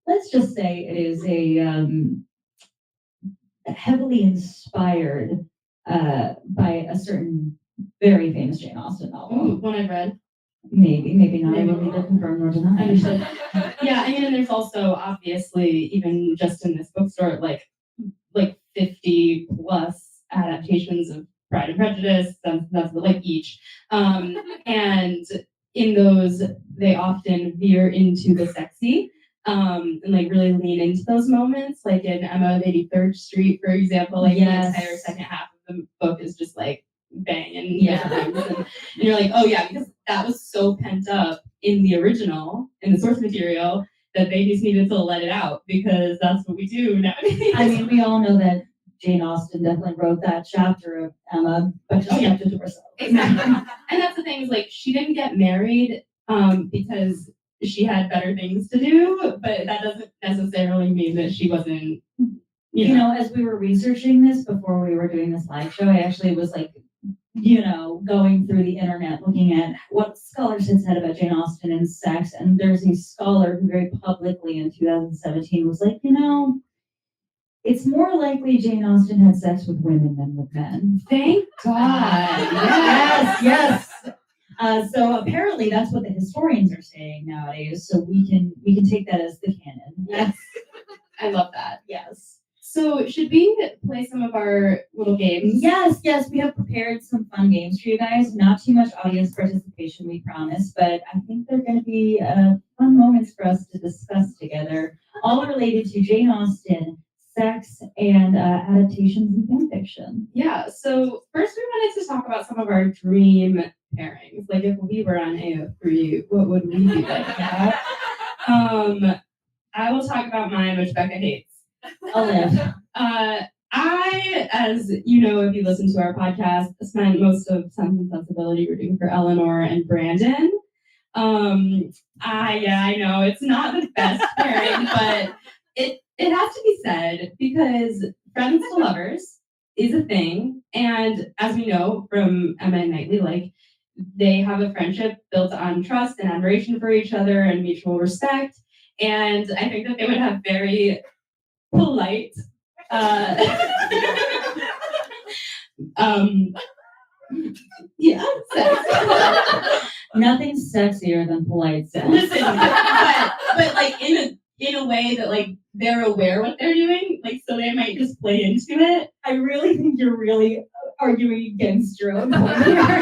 [SPEAKER 2] let's just say it is a heavily inspired by a certain very famous Jane Austen novel.
[SPEAKER 3] Ooh, one I've read.
[SPEAKER 2] Maybe not. I will neither confirm nor deny.
[SPEAKER 3] Understood. Yeah, I mean, and there's also obviously even just in this bookstore, like 50 plus adaptations of Pride and Prejudice. That's like each, and in those they often veer into the sexy. And like really lean into those moments, like in Emma of 83rd Street, for example. Like
[SPEAKER 2] Yes.
[SPEAKER 3] the entire second half of the book is just like banging,
[SPEAKER 2] Yeah.
[SPEAKER 3] and you're like, oh yeah, because that was so pent up in the original, in the source material, that they just needed to let it out because that's what we do nowadays.
[SPEAKER 2] I mean, we all know that Jane Austen definitely wrote that chapter of Emma, but just kept it to herself.
[SPEAKER 3] Exactly. And that's the thing is like she didn't get married because she had better things to do, but that doesn't necessarily mean that she wasn't.
[SPEAKER 2] As we were researching this before we were doing this live show, I actually was like, going through the internet looking at what scholars had said about Jane Austen and sex, and there's a scholar who very publicly in 2017 was like, it's more likely Jane Austen had sex with women than with men.
[SPEAKER 3] Thank God.
[SPEAKER 2] Yes. So apparently that's what the historians are saying nowadays. So we can take that as the canon.
[SPEAKER 3] Yes. I love that.
[SPEAKER 2] Yes.
[SPEAKER 3] So should we play some of our little games?
[SPEAKER 2] Yes. We have prepared some fun games for you guys. Not too much audience participation, we promise, but I think they're going to be fun moments for us to discuss together, all related to Jane Austen, sex, and adaptations and fan fiction.
[SPEAKER 3] Yeah. So first we wanted to talk about some of our dream pairings. Like if we were on AO3, what would we be like? I will talk about mine, which Becca hates.
[SPEAKER 2] Olive.
[SPEAKER 3] I, as you know, if you listen to our podcast, spent most of Sense and Sensibility rooting for Eleanor and Brandon. I know it's not the best pairing, but it has to be said because friends to lovers is a thing, and as we know from Emma and Knightley, like they have a friendship built on trust and admiration for each other and mutual respect, and I think that they would have very polite sex.
[SPEAKER 2] Nothing's sexier than polite sex.
[SPEAKER 3] Listen, but like in a way that like they're aware what they're doing, like so they might just play into it.
[SPEAKER 2] I really think you're really arguing against your own point.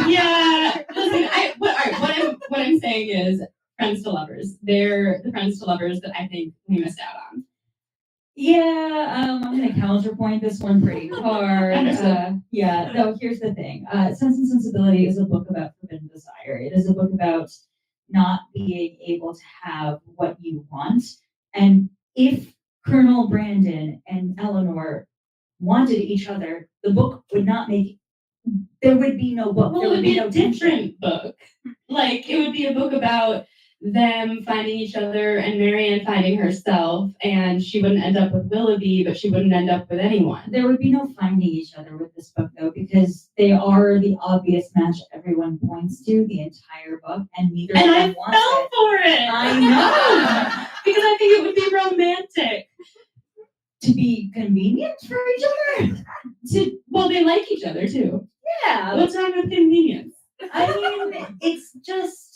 [SPEAKER 3] Yeah. Listen, what I'm saying is friends to lovers. They're the friends to lovers that I think we missed out on.
[SPEAKER 2] Yeah, I'm going to counterpoint this one pretty hard. No, here's the thing. Sense and Sensibility is a book about forbidden desire. It is a book about not being able to have what you want. And if Colonel Brandon and Eleanor wanted each other, the book would not make, there would be no book.
[SPEAKER 3] Well,
[SPEAKER 2] there
[SPEAKER 3] it would be
[SPEAKER 2] no
[SPEAKER 3] a different book. Like, it would be a book about them finding each other and Marianne finding herself, and she wouldn't end up with Willoughby, but she wouldn't end up with anyone.
[SPEAKER 2] There would be no finding each other with this book, though, because they are the obvious match everyone points to the entire book, and neither of them wants
[SPEAKER 3] fell
[SPEAKER 2] it.
[SPEAKER 3] for it.
[SPEAKER 2] I know.
[SPEAKER 3] Because I think it would be romantic.
[SPEAKER 2] to be convenient for each other.
[SPEAKER 3] Well, they like each other too.
[SPEAKER 2] Yeah.
[SPEAKER 3] What's wrong with convenience?
[SPEAKER 2] I mean, it's just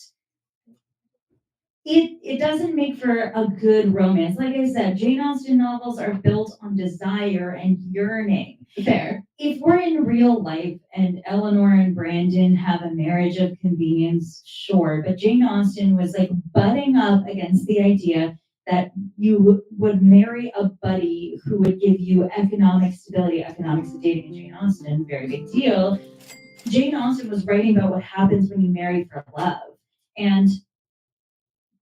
[SPEAKER 2] it doesn't make for a good romance. Like I said, Jane Austen novels are built on desire and yearning.
[SPEAKER 3] Fair.
[SPEAKER 2] If we're in real life and Eleanor and Brandon have a marriage of convenience, sure. But Jane Austen was like butting up against the idea that you would marry a buddy who would give you economic stability. Economics of dating in Jane Austen, very big deal. Jane Austen was writing about what happens when you marry for love. And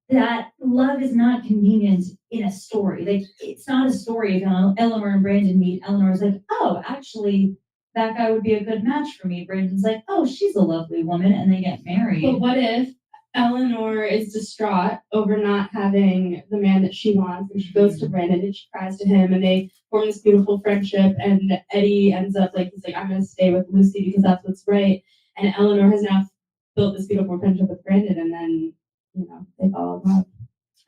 [SPEAKER 2] that love is not convenient in a story. Like, it's not a story. If Eleanor and Brandon meet, Eleanor's like, oh, actually, that guy would be a good match for me. Brandon's like, oh, she's a lovely woman, and they get married.
[SPEAKER 3] But what if Eleanor is distraught over not having the man that she wants, and she goes to Brandon and she cries to him, and they form this beautiful friendship, and Eddie ends up like, he's like, I'm going to stay with Lucy because that's what's right. And Eleanor has now built this beautiful friendship with Brandon, and then, they fall in love.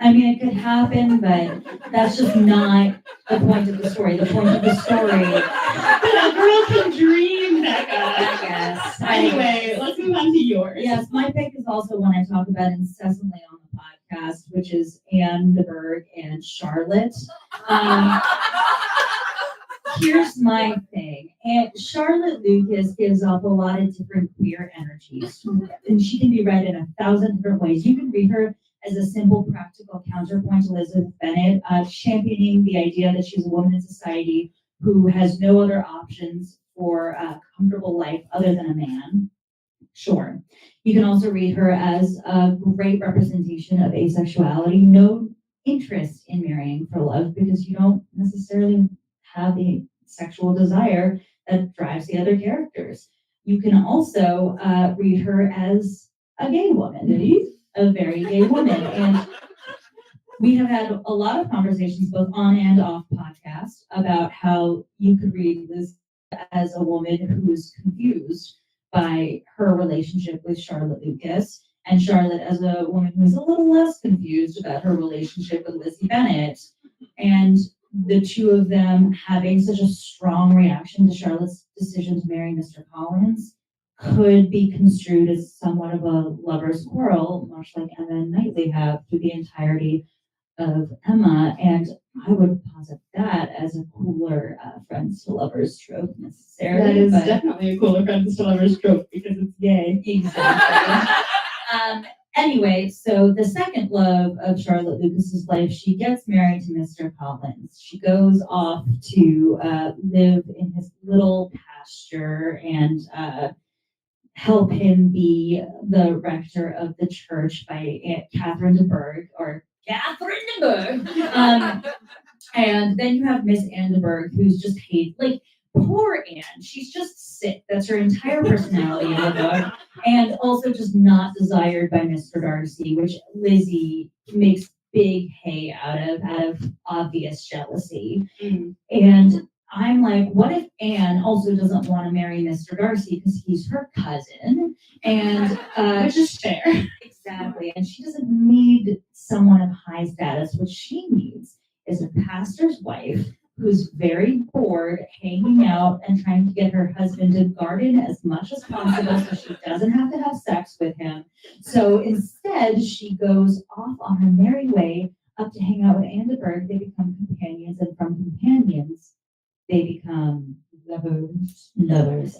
[SPEAKER 2] I mean, it could happen, but that's just not the point of the story. The point of the story.
[SPEAKER 3] A girl can dream, Becca.
[SPEAKER 2] I guess.
[SPEAKER 3] Anyway, let's move on to yours.
[SPEAKER 2] Yes, my pick is also one I talk about incessantly on the podcast, which is Anne de Bourgh and Charlotte. Here's my thing. And Charlotte Lucas gives off a lot of different queer energies, and she can be read in 1,000 different ways. You can read her as a simple, practical counterpoint to Elizabeth Bennet, championing the idea that she's a woman in society who has no other options for a comfortable life other than a man. Sure. You can also read her as a great representation of asexuality, no interest in marrying for love because you don't necessarily have the sexual desire that drives the other characters. You can also read her as a gay woman, a very gay woman. And we have had a lot of conversations, both on and off podcast, about how you could read Liz as a woman who's confused by her relationship with Charlotte Lucas, and Charlotte as a woman who's a little less confused about her relationship with Lizzie Bennet. And the two of them having such a strong reaction to Charlotte's decision to marry Mr. Collins could be construed as somewhat of a lover's quarrel, much like Emma and Knightley have through the entirety of Emma. And I would posit that as a cooler friends to lovers trope necessarily.
[SPEAKER 3] That is definitely a cooler friends to lovers trope because it's gay.
[SPEAKER 2] Exactly. Anyway, so the second love of Charlotte Lucas's life, she gets married to Mr. Collins. She goes off to live in his little pasture and help him be the rector of the church by Aunt Catherine de Bourgh, or Catherine de Bourgh. And then you have Miss Anne de Bourgh, who's just hated, like, poor Anne. She's just sick. That's her entire personality in the book. And also just not desired by Mr. Darcy, which Lizzie makes big hay out of obvious jealousy.
[SPEAKER 3] Mm.
[SPEAKER 2] And I'm like, what if Anne also doesn't want to marry Mr. Darcy because he's her cousin? And
[SPEAKER 3] which is fair.
[SPEAKER 2] Exactly. And she doesn't need someone of high status. What she needs is a pastor's wife who's very bored hanging out and trying to get her husband to garden as much as possible so she doesn't have to have sex with him. So instead, she goes off on her merry way up to hang out with Anne de Bourgh. They become companions, and from companions, they become lovers.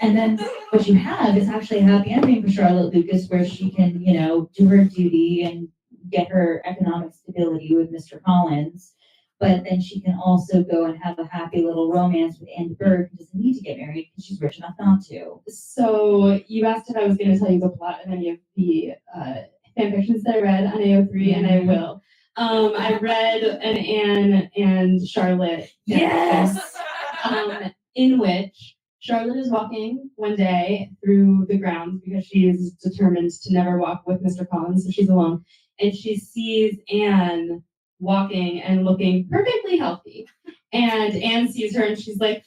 [SPEAKER 2] And then what you have is actually a happy ending for Charlotte Lucas, where she can, do her duty and get her economic stability with Mr. Collins. But then she can also go and have a happy little romance with Anne de Bourgh, who doesn't need to get married because she's rich enough not to.
[SPEAKER 3] So you asked if I was going to tell you the plot of any of the fan fictions that I read on AO3, and I will. I read an Anne and Charlotte.
[SPEAKER 2] Yes!
[SPEAKER 3] In which Charlotte is walking one day through the grounds because she is determined to never walk with Mr. Collins, so she's alone. And she sees Anne walking and looking perfectly healthy. And Anne sees her and she's like,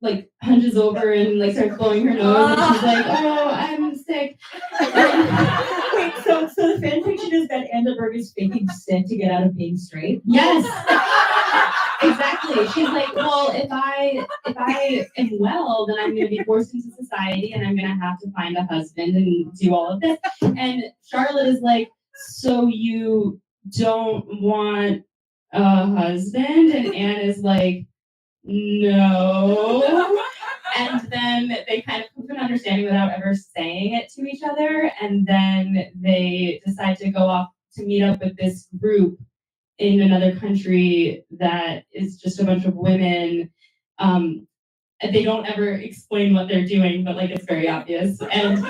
[SPEAKER 3] like hunches over and like starts blowing her nose, and she's like, oh, I'm sick.
[SPEAKER 2] Wait, so the fan fiction is that Anne de Bourgh is faking sick to get out of being straight?
[SPEAKER 3] Yes. Exactly. She's like, well, if I am well, then I'm gonna be forced into society and I'm gonna have to find a husband and do all of this. And Charlotte is like, so you don't want a husband? And Anne is like, no. And then they kind of come to an understanding without ever saying it to each other. And then they decide to go off to meet up with this group in another country that is just a bunch of women. And they don't ever explain what they're doing, but like it's very obvious. And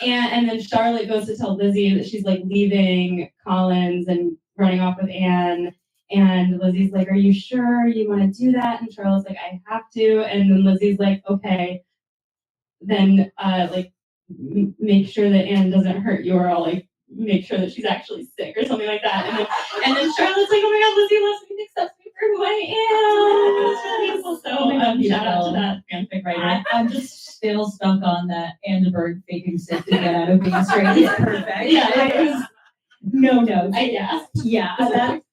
[SPEAKER 3] then Charlotte goes to tell Lizzie that she's like leaving Collins and running off with Anne. And Lizzie's like, "Are you sure you want to do that?" And Charlotte's like, "I have to." And then Lizzie's like, "Okay, then make sure that Anne doesn't hurt you, or I'll like make sure that she's actually sick or something like that." And then Charlotte's like, "Oh my God, Lizzie loves me and accepts me for who I am." It's really beautiful. So shout out to that fanfic writer.
[SPEAKER 2] I'm just still stuck on that Annenberg faking sick to get out of being straight. It's perfect.
[SPEAKER 3] Yeah, it was.
[SPEAKER 2] No notes.
[SPEAKER 3] Yeah.
[SPEAKER 2] Yeah,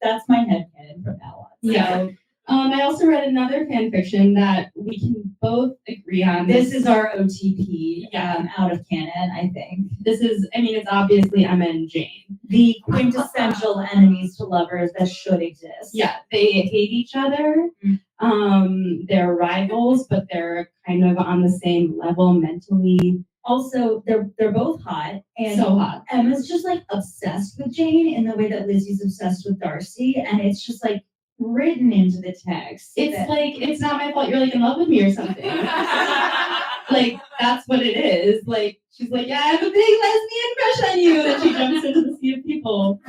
[SPEAKER 2] that's my headcanon from now on. So,
[SPEAKER 3] Yeah. I also read another fan fiction that we can both agree on.
[SPEAKER 2] this is our OTP
[SPEAKER 3] Yeah.
[SPEAKER 2] out of canon, I think.
[SPEAKER 3] It's obviously Emma and Jane.
[SPEAKER 2] The quintessential enemies to lovers that should exist.
[SPEAKER 3] Yeah, they hate each other. They're rivals, but they're kind of on the same level mentally.
[SPEAKER 2] Also, they're both hot, and
[SPEAKER 3] So hot.
[SPEAKER 2] Emma's just like obsessed with Jane in the way that Lizzie's obsessed with Darcy, and it's just like written into the text.
[SPEAKER 3] It's like, it's not my fault you're like in love with me or something. Like, that's what it is. Like, she's like, yeah, I have a big lesbian crush on you. And she jumps into the sea of people.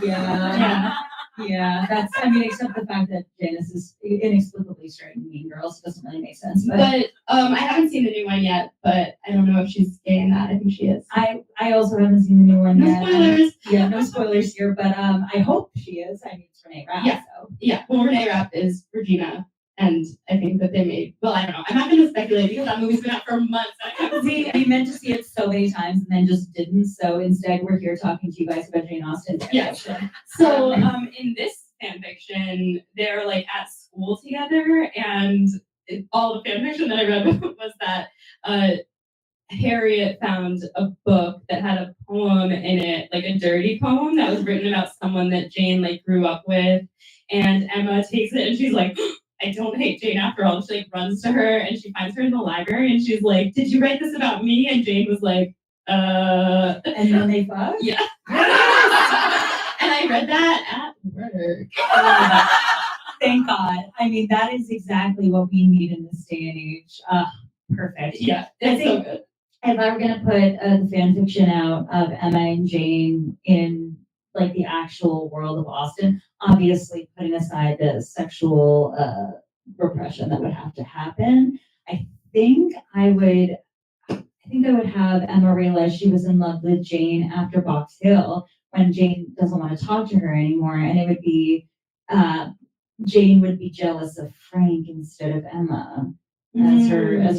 [SPEAKER 2] Yeah, that's, except the fact that Janice is inexplicably straight and Mean Girls doesn't really make sense.
[SPEAKER 3] But I haven't seen the new one yet, but I don't know if she's gay in that. I think she is.
[SPEAKER 2] I also haven't seen the new one
[SPEAKER 3] No
[SPEAKER 2] yet.
[SPEAKER 3] spoilers.
[SPEAKER 2] Yeah, no spoilers here, but I hope she is. It's Renee Rapp.
[SPEAKER 3] Yeah.
[SPEAKER 2] So.
[SPEAKER 3] Yeah, well, Renee Rapp is Regina, and I think that they made, well, I don't know. I'm not going to speculate because that movie's been out for months.
[SPEAKER 2] We meant to see it so many times and then just didn't. So instead, we're here talking to you guys about Jane Austen.
[SPEAKER 3] Yeah. So in this fanfiction, they're like at school together, and all the fanfiction that I read was that Harriet found a book that had a poem in it, like a dirty poem that was written about someone that Jane like grew up with. And Emma takes it and she's like, I don't hate Jane after all. And she like runs to her and she finds her in the library and she's like, did you write this about me? And Jane was like, And
[SPEAKER 2] then they fuck?
[SPEAKER 3] Yeah. And I read that at work.
[SPEAKER 2] Thank God. That is exactly what we need in this day and age. Perfect.
[SPEAKER 3] Yeah, it's so good.
[SPEAKER 2] If I were going to put the fan fiction out of Emma and Jane in like the actual world of Austen, obviously putting aside the sexual repression that would have to happen, I think I would have Emma realize she was in love with Jane after Box Hill when Jane doesn't want to talk to her anymore, and it would be Jane would be jealous of Frank instead of Emma. As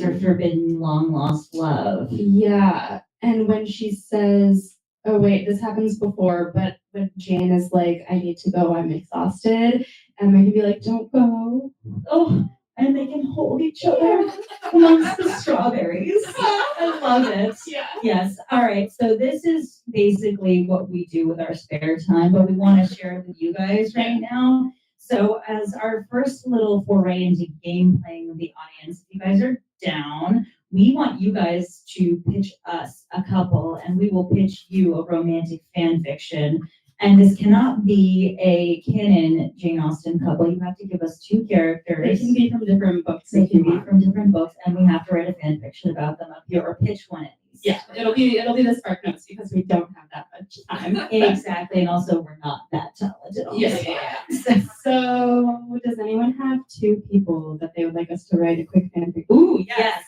[SPEAKER 2] her forbidden long lost love.
[SPEAKER 3] Yeah. And when she says, oh wait, this happens before, but when Jane is like, I need to go, I'm exhausted, Emma can be like, don't go.
[SPEAKER 2] Oh, and they can hold each other amongst the strawberries. I love it.
[SPEAKER 3] Yeah.
[SPEAKER 2] Yes. All right. So this is basically what we do with our spare time, but we want to share it with you guys right now. So as our first little foray into game playing with the audience, if you guys are down, we want you guys to pitch us a couple and we will pitch you a romantic fan fiction. And this cannot be a canon Jane Austen couple. You have to give us two characters.
[SPEAKER 3] They can be from different books.
[SPEAKER 2] They can be from different books, and we have to write a fan fiction about them up here or pitch one at least.
[SPEAKER 3] Yeah, it'll be the Spark Notes because we don't have that much time.
[SPEAKER 2] Exactly, and also we're not that talented.
[SPEAKER 3] Yeah. So does anyone have two people that they would like us to write a quick fanfic?
[SPEAKER 2] Ooh, yes.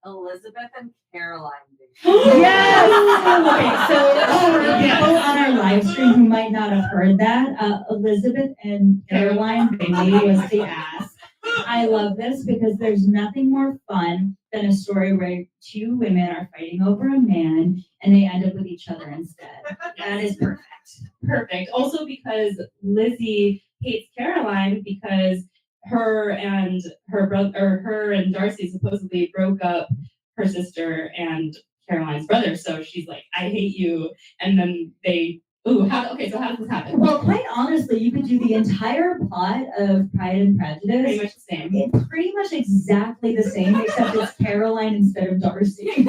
[SPEAKER 4] Elizabeth and Caroline.
[SPEAKER 2] Yes. Okay, so for people on our live stream who might not have heard that, Elizabeth and Caroline Bailey was the ass. I love this because there's nothing more fun than a story where two women are fighting over a man and they end up with each other instead. That is perfect.
[SPEAKER 3] Perfect. Also because Lizzie hates Caroline because her and her brother, or her and Darcy supposedly broke up her sister and Caroline's brother. So she's like, I hate you. And then so how does this happen?
[SPEAKER 2] Well, quite honestly, you could do the entire plot of Pride and Prejudice.
[SPEAKER 3] Pretty much the same.
[SPEAKER 2] It's pretty much exactly the same, except it's Caroline instead of Darcy.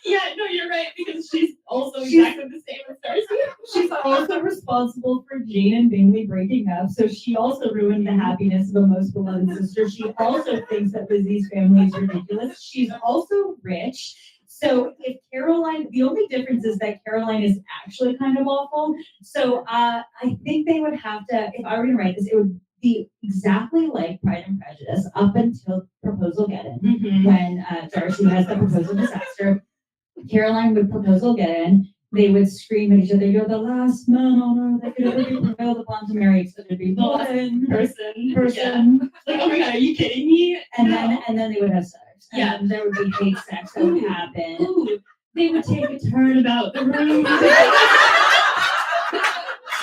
[SPEAKER 3] Yeah, no, you're right, because she's also exactly the same as Darcy.
[SPEAKER 2] She's also responsible for Jane and Bingley breaking up, so she also ruined the happiness of a most beloved sister. She also thinks that Lizzie's family is ridiculous. She's also rich. So if Caroline, the only difference is that Caroline is actually kind of awful. So I think they would have to, if I were to write this, it would be exactly like Pride and Prejudice up until Proposal Get In, when Darcy has the proposal disaster. Caroline would proposal get in. They would scream at each other, "You're the last man on earth that could ever be prevailed upon to marry." So there'd be one
[SPEAKER 3] person.
[SPEAKER 2] person.
[SPEAKER 3] Yeah. Like, oh my god, are you kidding me?
[SPEAKER 2] And then they would have sex. And
[SPEAKER 3] Yeah.
[SPEAKER 2] then there would be hate sex that would happen.
[SPEAKER 3] Ooh, they would take a turn about the room.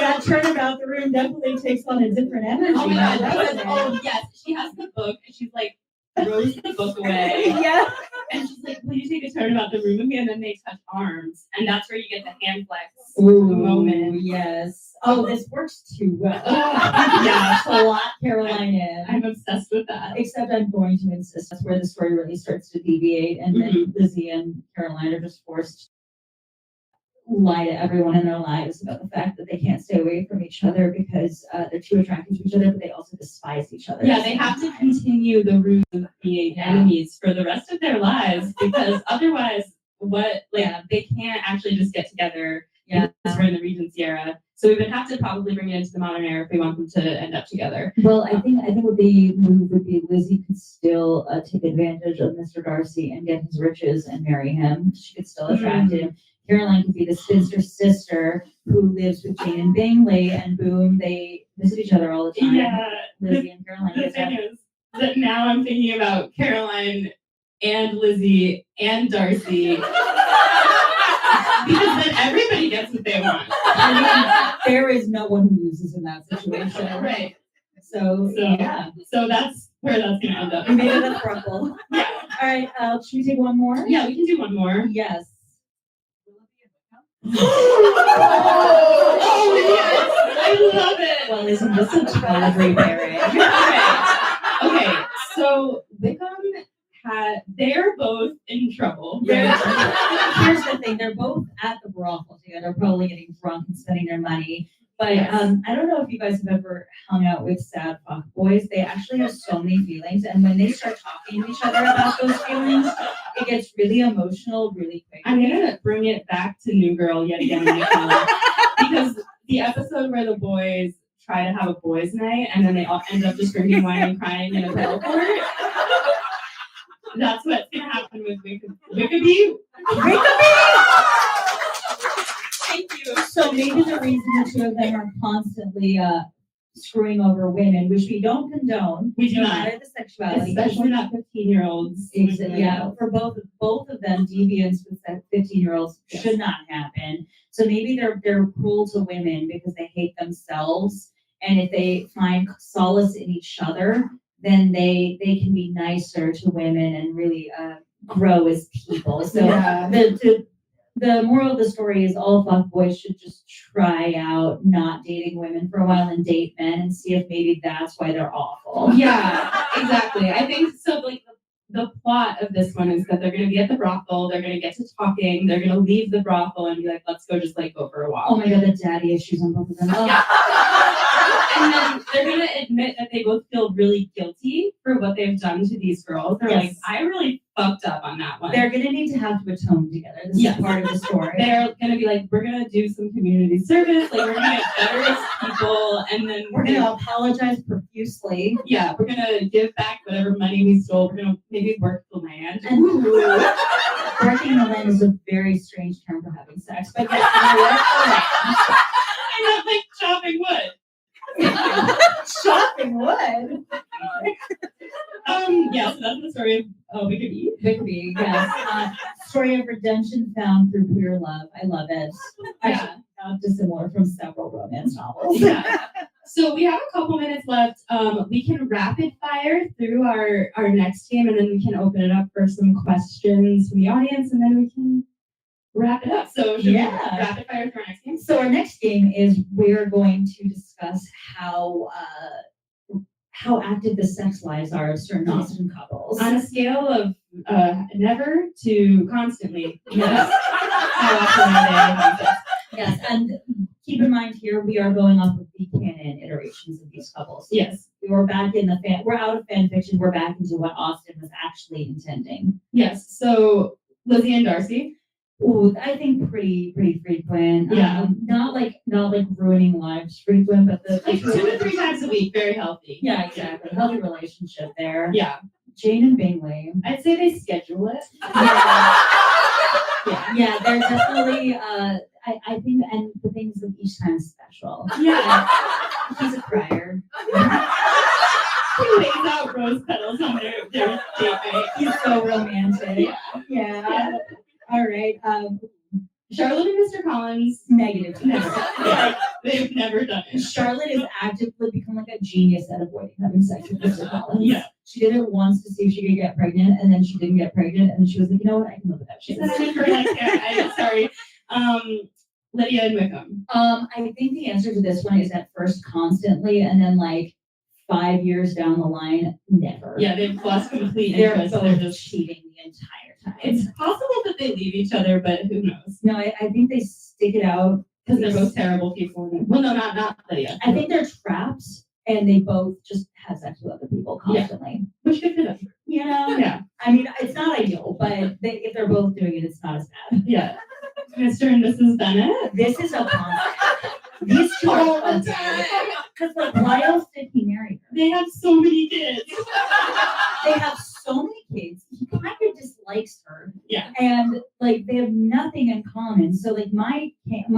[SPEAKER 2] That turnabout the room definitely takes on a different energy.
[SPEAKER 3] Oh my god,
[SPEAKER 2] I love
[SPEAKER 3] because,
[SPEAKER 2] it.
[SPEAKER 3] oh yes, she has the book and she's like throws the book away.
[SPEAKER 2] Yeah.
[SPEAKER 3] And she's like, will you take a turn about the room with me? And then they touch arms. And that's where you get the hand flex moment.
[SPEAKER 2] Yes. Oh, this works too well.
[SPEAKER 3] Yeah.
[SPEAKER 2] To lock Caroline in.
[SPEAKER 3] I'm obsessed with that.
[SPEAKER 2] Except I'm going to insist that's where the story really starts to deviate, and then Lizzie and Caroline are just forced to lie to everyone in their lives about the fact that they can't stay away from each other because they're too attracted to each other, but they also despise each other.
[SPEAKER 3] Yeah, they have to continue the route of being enemies for the rest of their lives because otherwise, they can't actually just get together.
[SPEAKER 2] Yeah,
[SPEAKER 3] we're in the Regency era, so we would have to probably bring it into the modern era if we want them to end up together.
[SPEAKER 2] Well, I think what the move would be Lizzie could still take advantage of Mr. Darcy and get his riches and marry him. She could still attract him. Caroline could be the spinster sister who lives with Jane and Bingley, and boom, they visit each other all the time.
[SPEAKER 3] Yeah,
[SPEAKER 2] Lizzie and Caroline.
[SPEAKER 3] The thing is that now I'm thinking about Caroline and Lizzie and Darcy. Because then everybody gets what they want.
[SPEAKER 2] I mean, there is no one who loses in that situation.
[SPEAKER 3] Right.
[SPEAKER 2] So yeah.
[SPEAKER 3] So that's where that's going to end up.
[SPEAKER 2] We made it a throuple.
[SPEAKER 3] Yeah.
[SPEAKER 2] All right, should we take one more?
[SPEAKER 3] Yeah, we can do one more.
[SPEAKER 2] Yes.
[SPEAKER 3] Oh, yes! I love it!
[SPEAKER 2] Well, isn't this a tawdry pairing?
[SPEAKER 3] Okay, so Wickham they're both in trouble.
[SPEAKER 2] Here's the thing, they're both at the brothel together, probably getting drunk and spending their money. But I don't know if you guys have ever hung out with sad fuck boys. They actually have so many feelings, and when they start talking to each other about those feelings, it gets really emotional really quick.
[SPEAKER 3] I'm gonna bring it back to New Girl yet again, because the episode where the boys try to have a boys' night and then they all end up just drinking wine and crying in a pillow fort. That's what's gonna happen with Wickeby. Thank you.
[SPEAKER 2] So maybe the reason the two of them are constantly screwing over women, which we don't condone,
[SPEAKER 3] We do
[SPEAKER 2] no
[SPEAKER 3] not.
[SPEAKER 2] matter the sexuality.
[SPEAKER 3] Especially not 15-year-olds.
[SPEAKER 2] Yeah, for both of them, deviance with 15-year-olds should not happen. So maybe they're cruel to women because they hate themselves, and if they find solace in each other, then they can be nicer to women and really grow as people. So the moral of the story is all fuckboys should just try out not dating women for a while and date men and see if maybe that's why they're awful.
[SPEAKER 3] Yeah, exactly. I think so. Like the plot of this one is that they're going to be at the brothel, they're going to get to talking, they're going to leave the brothel and be like, let's go go for a walk.
[SPEAKER 2] Oh my god, the daddy issues on both of them. Oh.
[SPEAKER 3] Yeah. And then they're going to admit that they both feel really guilty for what they've done to these girls. They're like, I really fucked up on that one.
[SPEAKER 2] They're going to need to have to atone together. This is part of the story.
[SPEAKER 3] They're going to be like, we're going to do some community service. Like, we're going to get better as people. And then
[SPEAKER 2] we're going to apologize profusely.
[SPEAKER 3] Yeah, we're going to give back whatever money we stole. We're going to maybe work the land.
[SPEAKER 2] And working the land is a very strange term for having sex. But yes, work the land.
[SPEAKER 3] I don't like chopping wood.
[SPEAKER 2] Chopping wood.
[SPEAKER 3] Yes, that's the story of Wickerby.
[SPEAKER 2] Wickerby, yes. Story of redemption found through queer love. I love it. Actually, not dissimilar from several romance novels.
[SPEAKER 3] Yeah. So we have a couple minutes left. We can rapid fire through our next game, and then we can open it up for some questions from the audience, and then we can wrap it up. So should we rapid fire through our next game?
[SPEAKER 2] So our next game is we're going to discuss how active the sex lives are of certain Austen couples.
[SPEAKER 3] On a scale of never to constantly. Yes. How often are they?
[SPEAKER 2] Yes, and keep in mind here we are going off of the canon iterations of these couples.
[SPEAKER 3] Yes.
[SPEAKER 2] We're back in we're out of fan fiction. We're back into what Austen was actually intending.
[SPEAKER 3] Yes. So Lizzie and Darcy.
[SPEAKER 2] Ooh, I think pretty frequent.
[SPEAKER 3] Yeah.
[SPEAKER 2] Not like ruining lives frequent, but the
[SPEAKER 3] Like 2 to 3 times a week, very healthy.
[SPEAKER 2] Yeah, exactly. Healthy relationship there.
[SPEAKER 3] Yeah.
[SPEAKER 2] Jane and Bingley.
[SPEAKER 3] I'd say they schedule it.
[SPEAKER 2] Yeah, they're definitely I think, and the things of each time is special.
[SPEAKER 3] Yeah.
[SPEAKER 2] He's a crier.
[SPEAKER 3] He lays out rose petals on their date night.
[SPEAKER 2] He's so romantic.
[SPEAKER 3] Yeah.
[SPEAKER 2] All right.
[SPEAKER 3] Charlotte and Mr. Collins.
[SPEAKER 2] Negative.
[SPEAKER 3] Never. Like, they've never done it.
[SPEAKER 2] Charlotte has actively become like a genius at avoiding having sex with Mr. Collins.
[SPEAKER 3] Yeah.
[SPEAKER 2] She did it once to see if she could get pregnant, and then she didn't get pregnant, and she was like, you know what, I can live without
[SPEAKER 3] She
[SPEAKER 2] kids.
[SPEAKER 3] said I did her like, I'm sorry. Lydia and Wickham.
[SPEAKER 2] I think the answer to this one is at first constantly, and then like 5 years down the line, never.
[SPEAKER 3] Yeah, they've lost complete
[SPEAKER 2] They're
[SPEAKER 3] interest.
[SPEAKER 2] both
[SPEAKER 3] They're just
[SPEAKER 2] cheating the entire time.
[SPEAKER 3] It's possible that they leave each other, but who knows?
[SPEAKER 2] No, I think they stick it out
[SPEAKER 3] Because they're both terrible people. Well, no, not Lydia.
[SPEAKER 2] I think they're trapped, and they both just have sex with other people constantly.
[SPEAKER 3] Which good for them.
[SPEAKER 2] You know?
[SPEAKER 3] Yeah.
[SPEAKER 2] I mean, it's not ideal, but if they're both doing it, it's not as bad.
[SPEAKER 3] Yeah. Mr. and Mrs. Bennett.
[SPEAKER 2] This is a constant. These two are constant. Because, like, why else did he marry her?
[SPEAKER 3] They have so many kids.
[SPEAKER 2] They have so many kids. He kind of dislikes her.
[SPEAKER 3] Yeah.
[SPEAKER 2] And, like, they have nothing in common. So, like, my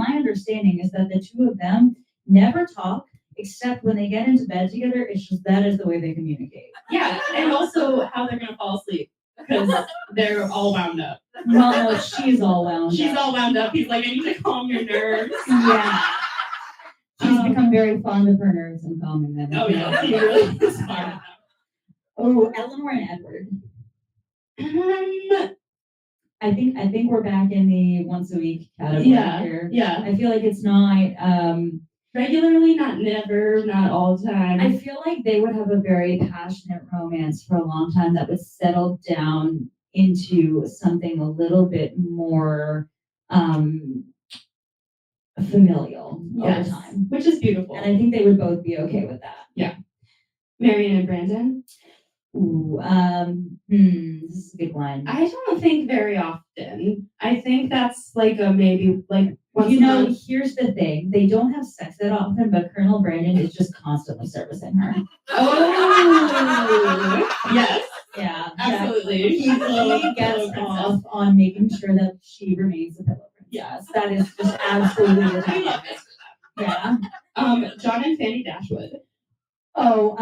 [SPEAKER 2] understanding is that the two of them never talk, except when they get into bed together. It's just that is the way they communicate.
[SPEAKER 3] Yeah. And also how they're going to fall asleep. Because they're all wound up.
[SPEAKER 2] Well, no, she's all wound up.
[SPEAKER 3] She's all wound up. He's like, I need to calm your nerves.
[SPEAKER 2] Yeah. She's become very fond of her nerves and calming them.
[SPEAKER 3] Oh, yeah. He really is smart.
[SPEAKER 2] Oh, Eleanor and Edward. I think we're back in the once a week category here.
[SPEAKER 3] Yeah.
[SPEAKER 2] I feel like it's not
[SPEAKER 3] regularly, not never, not all the time.
[SPEAKER 2] I feel like they would have a very passionate romance for a long time that would settle down into something a little bit more familial over time.
[SPEAKER 3] Which is beautiful.
[SPEAKER 2] And I think they would both be okay with that.
[SPEAKER 3] Yeah. Marion and Brandon.
[SPEAKER 2] Ooh, this is a good one.
[SPEAKER 3] I don't think very often. I think that's like a maybe like once
[SPEAKER 2] you know,
[SPEAKER 3] a month.
[SPEAKER 2] here's the thing. They don't have sex that often, but Colonel Brandon is just constantly servicing her.
[SPEAKER 3] Oh yes.
[SPEAKER 2] Yeah.
[SPEAKER 3] Absolutely.
[SPEAKER 2] He gets off on making sure that she remains a pillow princess.
[SPEAKER 3] Yes.
[SPEAKER 2] That is just absolutely
[SPEAKER 3] I love it.
[SPEAKER 2] Yeah.
[SPEAKER 3] John and Fanny Dashwood.
[SPEAKER 2] Oh,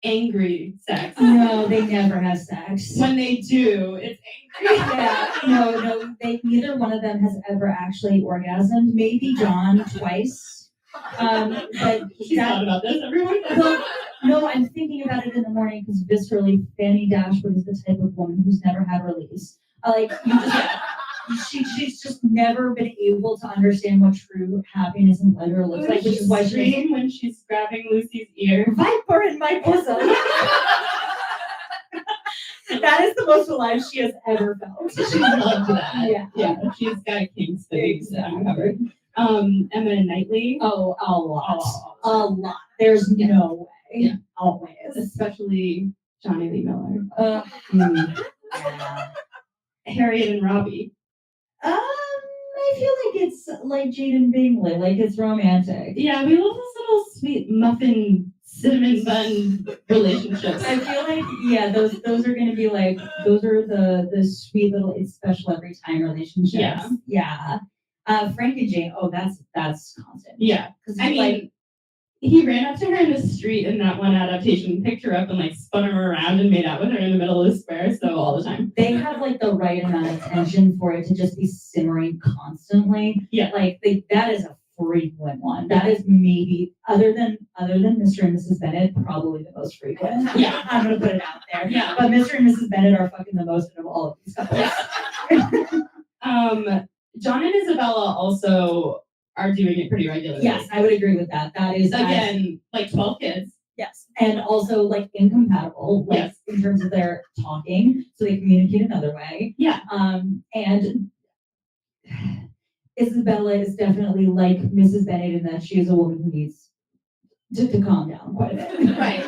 [SPEAKER 3] Angry sex.
[SPEAKER 2] no, they never have sex.
[SPEAKER 3] When they do, it's angry.
[SPEAKER 2] Yeah, no, neither one of them has ever actually orgasmed. Maybe John twice. But
[SPEAKER 3] She's thought about this, everyone.
[SPEAKER 2] Well, no, I'm thinking about it in the morning because viscerally, Fanny Dashwood is the type of woman who's never had release. She's just never been able to understand what true happiness and pleasure looks like, which is why she's
[SPEAKER 3] when she's grabbing Lucy's ear.
[SPEAKER 2] viper in my bosom. That is the most alive she has ever felt.
[SPEAKER 3] She loves that.
[SPEAKER 2] Yeah.
[SPEAKER 3] She's got kinks that I'm covered. Emma and Knightley.
[SPEAKER 2] Oh, a lot. There's no way.
[SPEAKER 3] Yeah.
[SPEAKER 2] Always.
[SPEAKER 3] Especially Johnny Lee Miller.
[SPEAKER 2] Yeah.
[SPEAKER 3] Harriet and Robbie.
[SPEAKER 2] I feel like it's like Jade and Bingley, like it's romantic.
[SPEAKER 3] Yeah, we love this little sweet muffin cinnamon bun relationships.
[SPEAKER 2] I feel like those are gonna be like those are the sweet little it's special every time relationships. Yeah. Frank and Jane. Oh, that's constant.
[SPEAKER 3] Yeah,
[SPEAKER 2] because
[SPEAKER 3] I mean, he ran up to her in the street in that one adaptation, picked her up and like spun her around and made out with her in the middle of the square. So all the time.
[SPEAKER 2] They have like the right amount of tension for it to just be simmering constantly.
[SPEAKER 3] Yeah.
[SPEAKER 2] Like that is a frequent one. That is maybe other than Mr. and Mrs. Bennett, probably the most frequent.
[SPEAKER 3] Yeah.
[SPEAKER 2] I'm gonna put it out there.
[SPEAKER 3] Yeah.
[SPEAKER 2] But Mr. and Mrs. Bennett are fucking the most of all of these couples.
[SPEAKER 3] Yeah. John and Isabella also are doing it pretty regularly.
[SPEAKER 2] Yes, I would agree with that. That is
[SPEAKER 3] again like 12 kids.
[SPEAKER 2] Yes, and also like incompatible, like
[SPEAKER 3] Yes.
[SPEAKER 2] in terms of their talking, so they communicate another way.
[SPEAKER 3] Yeah.
[SPEAKER 2] And Isabella is definitely like Mrs. Bennett in that she is a woman who needs to calm down quite a bit.
[SPEAKER 3] Right.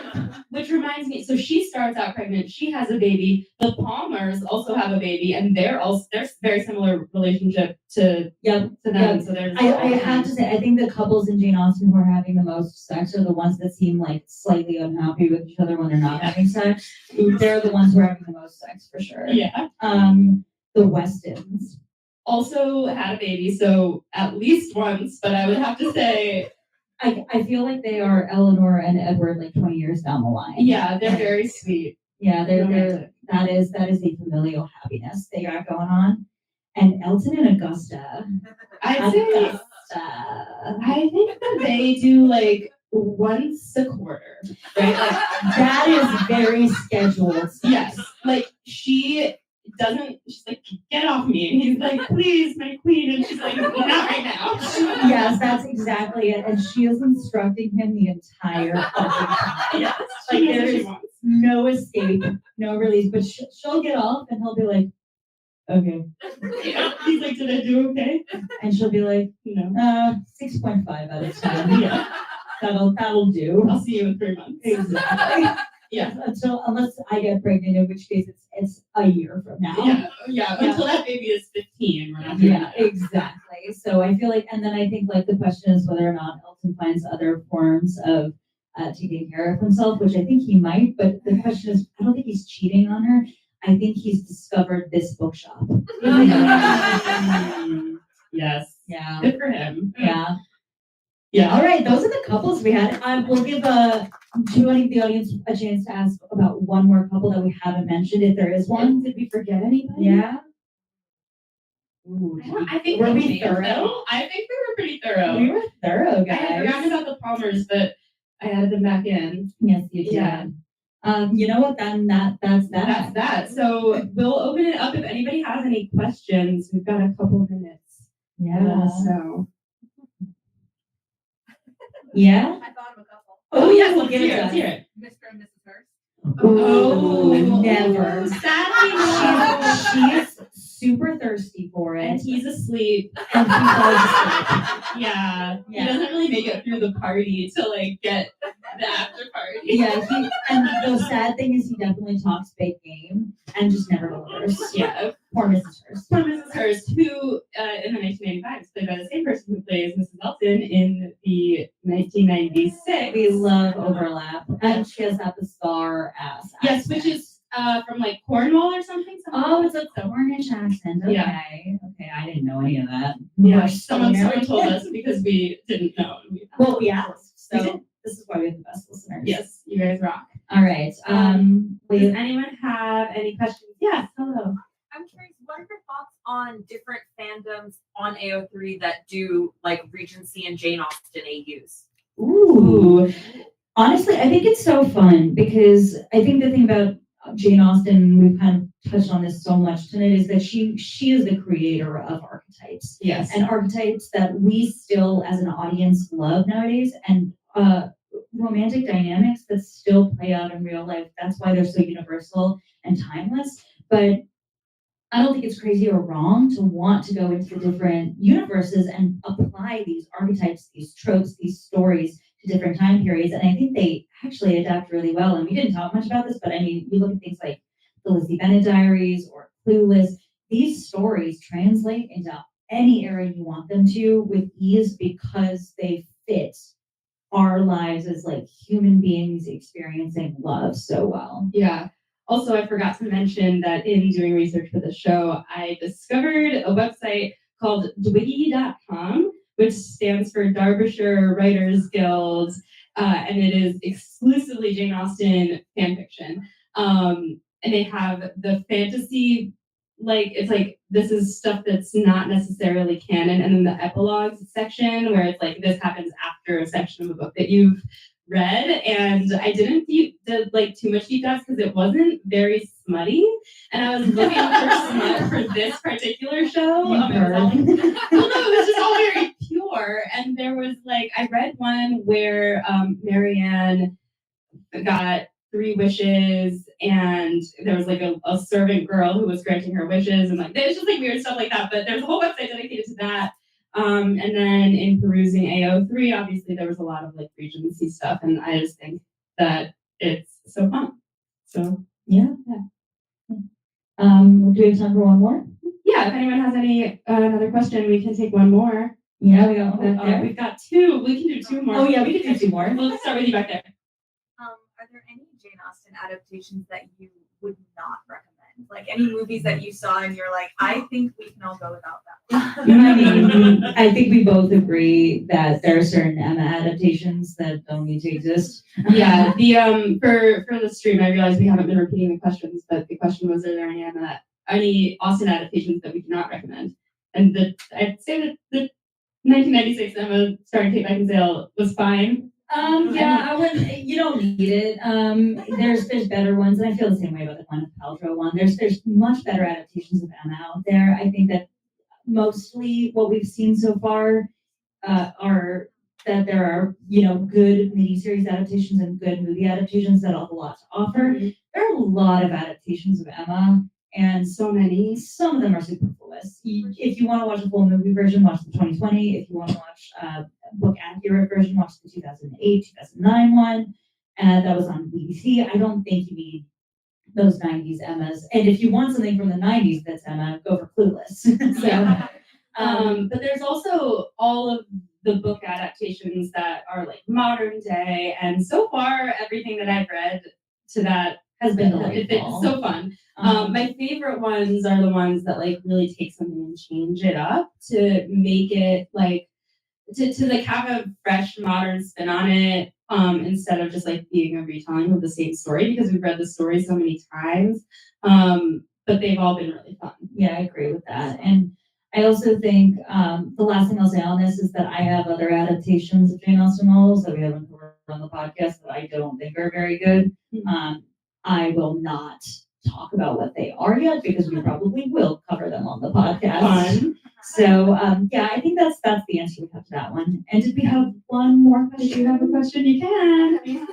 [SPEAKER 3] Which reminds me, so she starts out pregnant, she has a baby, the Palmers also have a baby, and there's very similar relationship to them. So there's
[SPEAKER 2] I have to say, I think the couples in Jane Austen who are having the most sex are the ones that seem like slightly unhappy with each other when they're not having sex. They're the ones who are having the most sex for sure.
[SPEAKER 3] Yeah.
[SPEAKER 2] The Westons
[SPEAKER 3] also had a baby, so at least once, but I would have to say,
[SPEAKER 2] I feel like they are Eleanor and Edward like 20 years down the line.
[SPEAKER 3] yeah, they're very sweet.
[SPEAKER 2] Yeah, they're that is a familial happiness they got going on. And Elton and Augusta.
[SPEAKER 3] I think that they do like once a quarter, right? Like
[SPEAKER 2] that is very scheduled.
[SPEAKER 3] yes, like she's like, get off me. And he's like, please, my queen. And she's like, not right now.
[SPEAKER 2] Yes, that's exactly it. And she is instructing him the entire fucking time.
[SPEAKER 3] Yes,
[SPEAKER 2] Like
[SPEAKER 3] she knows
[SPEAKER 2] there
[SPEAKER 3] what she
[SPEAKER 2] is
[SPEAKER 3] wants.
[SPEAKER 2] no escape, no release. But she'll get off and he'll be like, okay.
[SPEAKER 3] Yeah. He's like, did I do okay?
[SPEAKER 2] And she'll be like,
[SPEAKER 3] No.
[SPEAKER 2] 6.5 out of 10.
[SPEAKER 3] Yeah.
[SPEAKER 2] That'll do.
[SPEAKER 3] I'll see you in 3 months.
[SPEAKER 2] Exactly.
[SPEAKER 3] Yeah.
[SPEAKER 2] Unless I get pregnant, in which case it's a year from now.
[SPEAKER 3] Yeah. Until that baby is 15, we're not doing that.
[SPEAKER 2] Exactly. So I feel like, and then I think like the question is whether or not Elton finds other forms of taking care of himself, which I think he might. But the question is, I don't think he's cheating on her. I think he's discovered this bookshop.
[SPEAKER 3] Yes.
[SPEAKER 2] Yeah.
[SPEAKER 3] Good for him.
[SPEAKER 2] Yeah.
[SPEAKER 3] Yeah.
[SPEAKER 2] All right. Those are the couples we had. We'll give do you want to give the audience a chance to ask about one more couple that we haven't mentioned, if there is one?
[SPEAKER 3] Did we forget anybody?
[SPEAKER 2] Yeah.
[SPEAKER 3] Ooh, I think
[SPEAKER 2] Were
[SPEAKER 3] we
[SPEAKER 2] we
[SPEAKER 3] may have,
[SPEAKER 2] thorough?
[SPEAKER 3] though. I think we were pretty thorough.
[SPEAKER 2] We were thorough,
[SPEAKER 3] I had
[SPEAKER 2] guys.
[SPEAKER 3] forgotten about the Palmers, but I added them back in.
[SPEAKER 2] Yes, you did.
[SPEAKER 3] Yeah.
[SPEAKER 2] You know what? Then that's that.
[SPEAKER 3] That's that. So we'll open it up if anybody has any questions. We've got a couple minutes.
[SPEAKER 2] Yeah.
[SPEAKER 3] So.
[SPEAKER 2] Yeah.
[SPEAKER 4] I thought of a couple.
[SPEAKER 3] Oh yes,
[SPEAKER 2] We'll
[SPEAKER 3] let's
[SPEAKER 2] give
[SPEAKER 3] hear
[SPEAKER 2] it
[SPEAKER 3] it. Let's
[SPEAKER 2] to
[SPEAKER 3] hear it.
[SPEAKER 4] Mr. and Mrs. Hurst.
[SPEAKER 2] Oh, never.
[SPEAKER 3] Sadly,
[SPEAKER 2] She's super thirsty for
[SPEAKER 3] and
[SPEAKER 2] it.
[SPEAKER 3] he's asleep.
[SPEAKER 2] And he falls asleep.
[SPEAKER 3] Yeah. He
[SPEAKER 2] Yeah.
[SPEAKER 3] doesn't really make it through the party to like get the after party.
[SPEAKER 2] Yeah, and the sad thing is he definitely talks big game and just never delivers.
[SPEAKER 3] Yeah.
[SPEAKER 2] Poor Mrs. Hurst.
[SPEAKER 3] Poor Mrs. Hurst, who in the 1995 is played by the same person who plays Mrs. Elton in the 1996.
[SPEAKER 2] We love overlap. And she has that bizarre ass.
[SPEAKER 3] Yes, which
[SPEAKER 2] accent.
[SPEAKER 3] is from like Cornwall or something.
[SPEAKER 2] Oh, it's a Cornish accent. Okay.
[SPEAKER 3] Yeah.
[SPEAKER 2] Okay, I didn't know any of that.
[SPEAKER 3] Yeah,
[SPEAKER 2] We're
[SPEAKER 3] someone
[SPEAKER 2] so
[SPEAKER 3] told us because we didn't know.
[SPEAKER 2] Well, we asked.
[SPEAKER 3] We
[SPEAKER 2] So
[SPEAKER 3] did.
[SPEAKER 2] this is why we have the best listeners.
[SPEAKER 3] Yes, you guys rock.
[SPEAKER 2] All right.
[SPEAKER 3] Does
[SPEAKER 2] We
[SPEAKER 3] anyone have any questions? Yes, hello.
[SPEAKER 4] I'm curious, what are your thoughts on different fandoms on AO3 that do like Regency and Jane Austen AUs?
[SPEAKER 2] Ooh. Honestly, I think it's so fun because I think the thing about Jane Austen, we've kind of touched on this so much tonight, is that she is the creator of archetypes.
[SPEAKER 3] Yes.
[SPEAKER 2] And archetypes that we still as an audience love nowadays, and romantic dynamics that still play out in real life. That's why they're so universal and timeless. But I don't think it's crazy or wrong to want to go into the different universes and apply these archetypes, these tropes, these stories to different time periods. And I think they actually adapt really well. And we didn't talk much about this, but I mean, you look at things like the Lizzie Bennet Diaries or Clueless, these stories translate into any era you want them to with ease because they fit our lives as like human beings experiencing love so well.
[SPEAKER 3] Yeah. Also, I forgot to mention that in doing research for the show, I discovered a website called dwiggy.com, which stands for Derbyshire Writers Guild. and it is exclusively Jane Austen fan fiction. And they have the fantasy, like it's like this is stuff that's not necessarily canon, and then the epilogues section where it's like this happens after a section of a book that you've read. And I didn't did like too much deep dives because it wasn't very smutty, and I was looking for smut for this particular show. It was just all very pure, and there was like I read one where Marianne got 3 wishes, and there was like a servant girl who was granting her wishes, and like there's just like weird stuff like that. But there's a whole website dedicated to that. And then in perusing AO3, obviously there was a lot of like Regency stuff, and I just think that it's so fun. So
[SPEAKER 2] yeah. Do we have time for one more?
[SPEAKER 3] Yeah, if anyone has any another question, we can take one more.
[SPEAKER 2] Yeah, we got one back there.
[SPEAKER 3] We've got 2. We can do 2 more.
[SPEAKER 2] Oh yeah, we can do 2 more.
[SPEAKER 3] We'll start with you back there.
[SPEAKER 4] Are there any Jane Austen adaptations that you would not recommend? Like any movies that you saw and you're like, I think we can all go without that.
[SPEAKER 2] I mean, I think we both agree that there are certain Emma adaptations that don't need to exist.
[SPEAKER 3] Yeah, the for the stream, I realized we haven't been repeating the questions, but the question was, are there any Austen adaptations that we do not recommend? And I'd say that the 1996 Emma starring Kate Beckinsale was fine.
[SPEAKER 2] Yeah, I wouldn't. You don't need it. There's better ones, and I feel the same way about the Gwyneth Paltrow one. There's much better adaptations of Emma out there. I think that mostly what we've seen so far are that there are good miniseries adaptations and good movie adaptations that have a lot to offer. Mm-hmm. There are a lot of adaptations of Emma, and so many. Some of them are superfluous. If you want to watch a full movie version, watch the 2020. If you want to watch book accurate version, watch the 2008, 2009 one. That was on BBC. I don't think you need those 90s Emmas. And if you want something from the 90s that's Emma, go for Clueless.
[SPEAKER 3] But there's also all of the book adaptations that are like modern day. And so far, everything that I've read to that
[SPEAKER 2] has been
[SPEAKER 3] it's so fun. My favorite ones are the ones that like really take something and change it up to make it like to like have a fresh modern spin on it, instead of just like being a retelling of the same story, because we've read the story so many times. But they've all been really fun.
[SPEAKER 2] Yeah, I agree with that. And I also think the last thing I'll say on this is that I have other adaptations of Jane Austen novels that we haven't covered on the podcast that I don't think are very good. Mm-hmm. I will not talk about what they are yet because we probably will cover them on the podcast.
[SPEAKER 3] Fun.
[SPEAKER 2] So yeah, I think that's the answer we have to that one. And did we have one more question?
[SPEAKER 3] If you have a question, you can.
[SPEAKER 5] Yeah.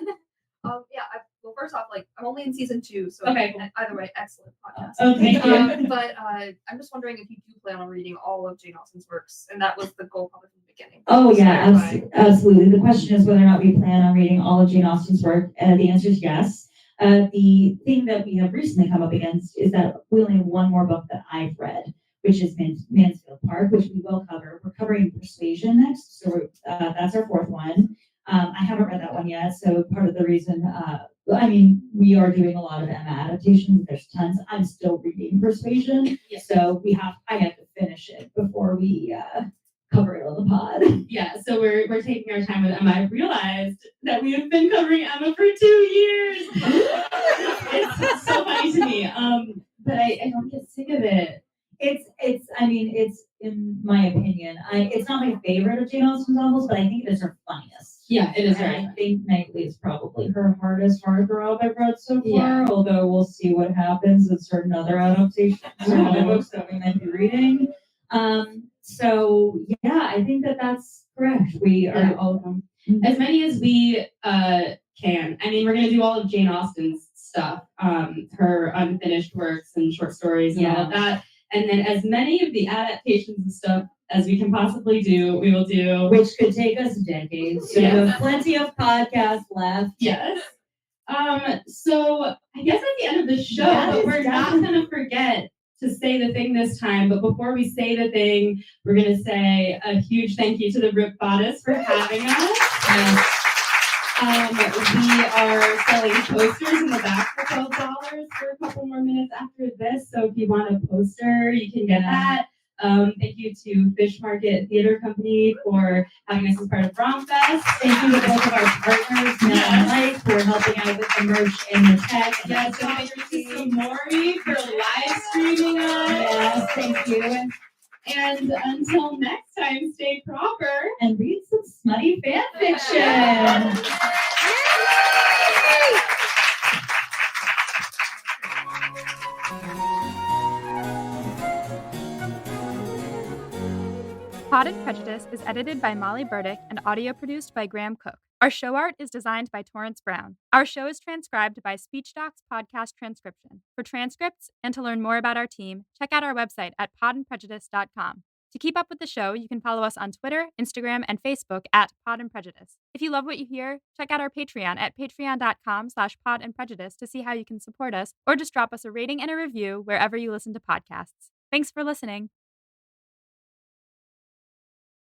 [SPEAKER 5] Well, first off, like I'm only in season 2, so
[SPEAKER 3] okay.
[SPEAKER 5] Either way, excellent podcast.
[SPEAKER 2] Okay.
[SPEAKER 5] But I'm just wondering if you do plan on reading all of Jane Austen's works, and that was the goal probably from the beginning.
[SPEAKER 2] Oh yeah, absolutely. The question is whether or not we plan on reading all of Jane Austen's work. The answer is yes. The thing that we have recently come up against is that we only have one more book that I've read, which is Mansfield Park, which we will cover. We're covering Persuasion next, so that's our 4th one. I haven't read that one yet, so part of the reason, we are doing a lot of Emma adaptations. There's tons. I'm still reading Persuasion, so I have to finish it before we cover it on the pod.
[SPEAKER 3] Yeah, so we're taking our time with Emma. I realized that we have been covering Emma for 2 years. It's so funny to me. But I don't get sick of it.
[SPEAKER 2] It's in my opinion, it's not my favorite of Jane Austen's novels, but I think it is her funniest.
[SPEAKER 3] Yeah, it is.
[SPEAKER 2] And I think Knightley is probably her hardest heartthrob I've read so far, although we'll see what happens with certain other adaptations or other books that we might be reading. So yeah, I think that's correct. We are all of them.
[SPEAKER 3] As many as we can. I mean, we're going to do all of Jane Austen's stuff, her unfinished works and short stories and all of that. And then as many of the adaptations and stuff as we can possibly do, we will do.
[SPEAKER 2] Which could take us decades. So we have plenty of podcasts left.
[SPEAKER 3] Yes. So I guess at the end of the show, but we're not going to forget to say the thing this time. But before we say the thing, we're going to say a huge thank you to the Rip Bodice for having us. We are selling posters in the back for $12 for a couple more minutes after this. So if you want a poster, you can get that. Thank you to Fish Market Theater Company for having us as part of RomFest.
[SPEAKER 2] Thank you to both of our partners, Matt and Mike, for helping out with the merch and the tech.
[SPEAKER 3] Yes, and thank you to Samori for live streaming us.
[SPEAKER 2] Yes, thank you.
[SPEAKER 3] And until next time, stay proper.
[SPEAKER 2] And read some smutty fan fiction.
[SPEAKER 1] Pod and Prejudice is edited by Molly Burdick and audio produced by Graham Cook. Our show art is designed by Torrance Brown. Our show is transcribed by SpeechDocs Podcast Transcription. For transcripts and to learn more about our team, check out our website at podandprejudice.com. To keep up with the show, you can follow us on Twitter, Instagram, and Facebook at Pod and Prejudice. If you love what you hear, check out our Patreon at patreon.com/podandprejudice to see how you can support us, or just drop us a rating and a review wherever you listen to podcasts. Thanks for listening.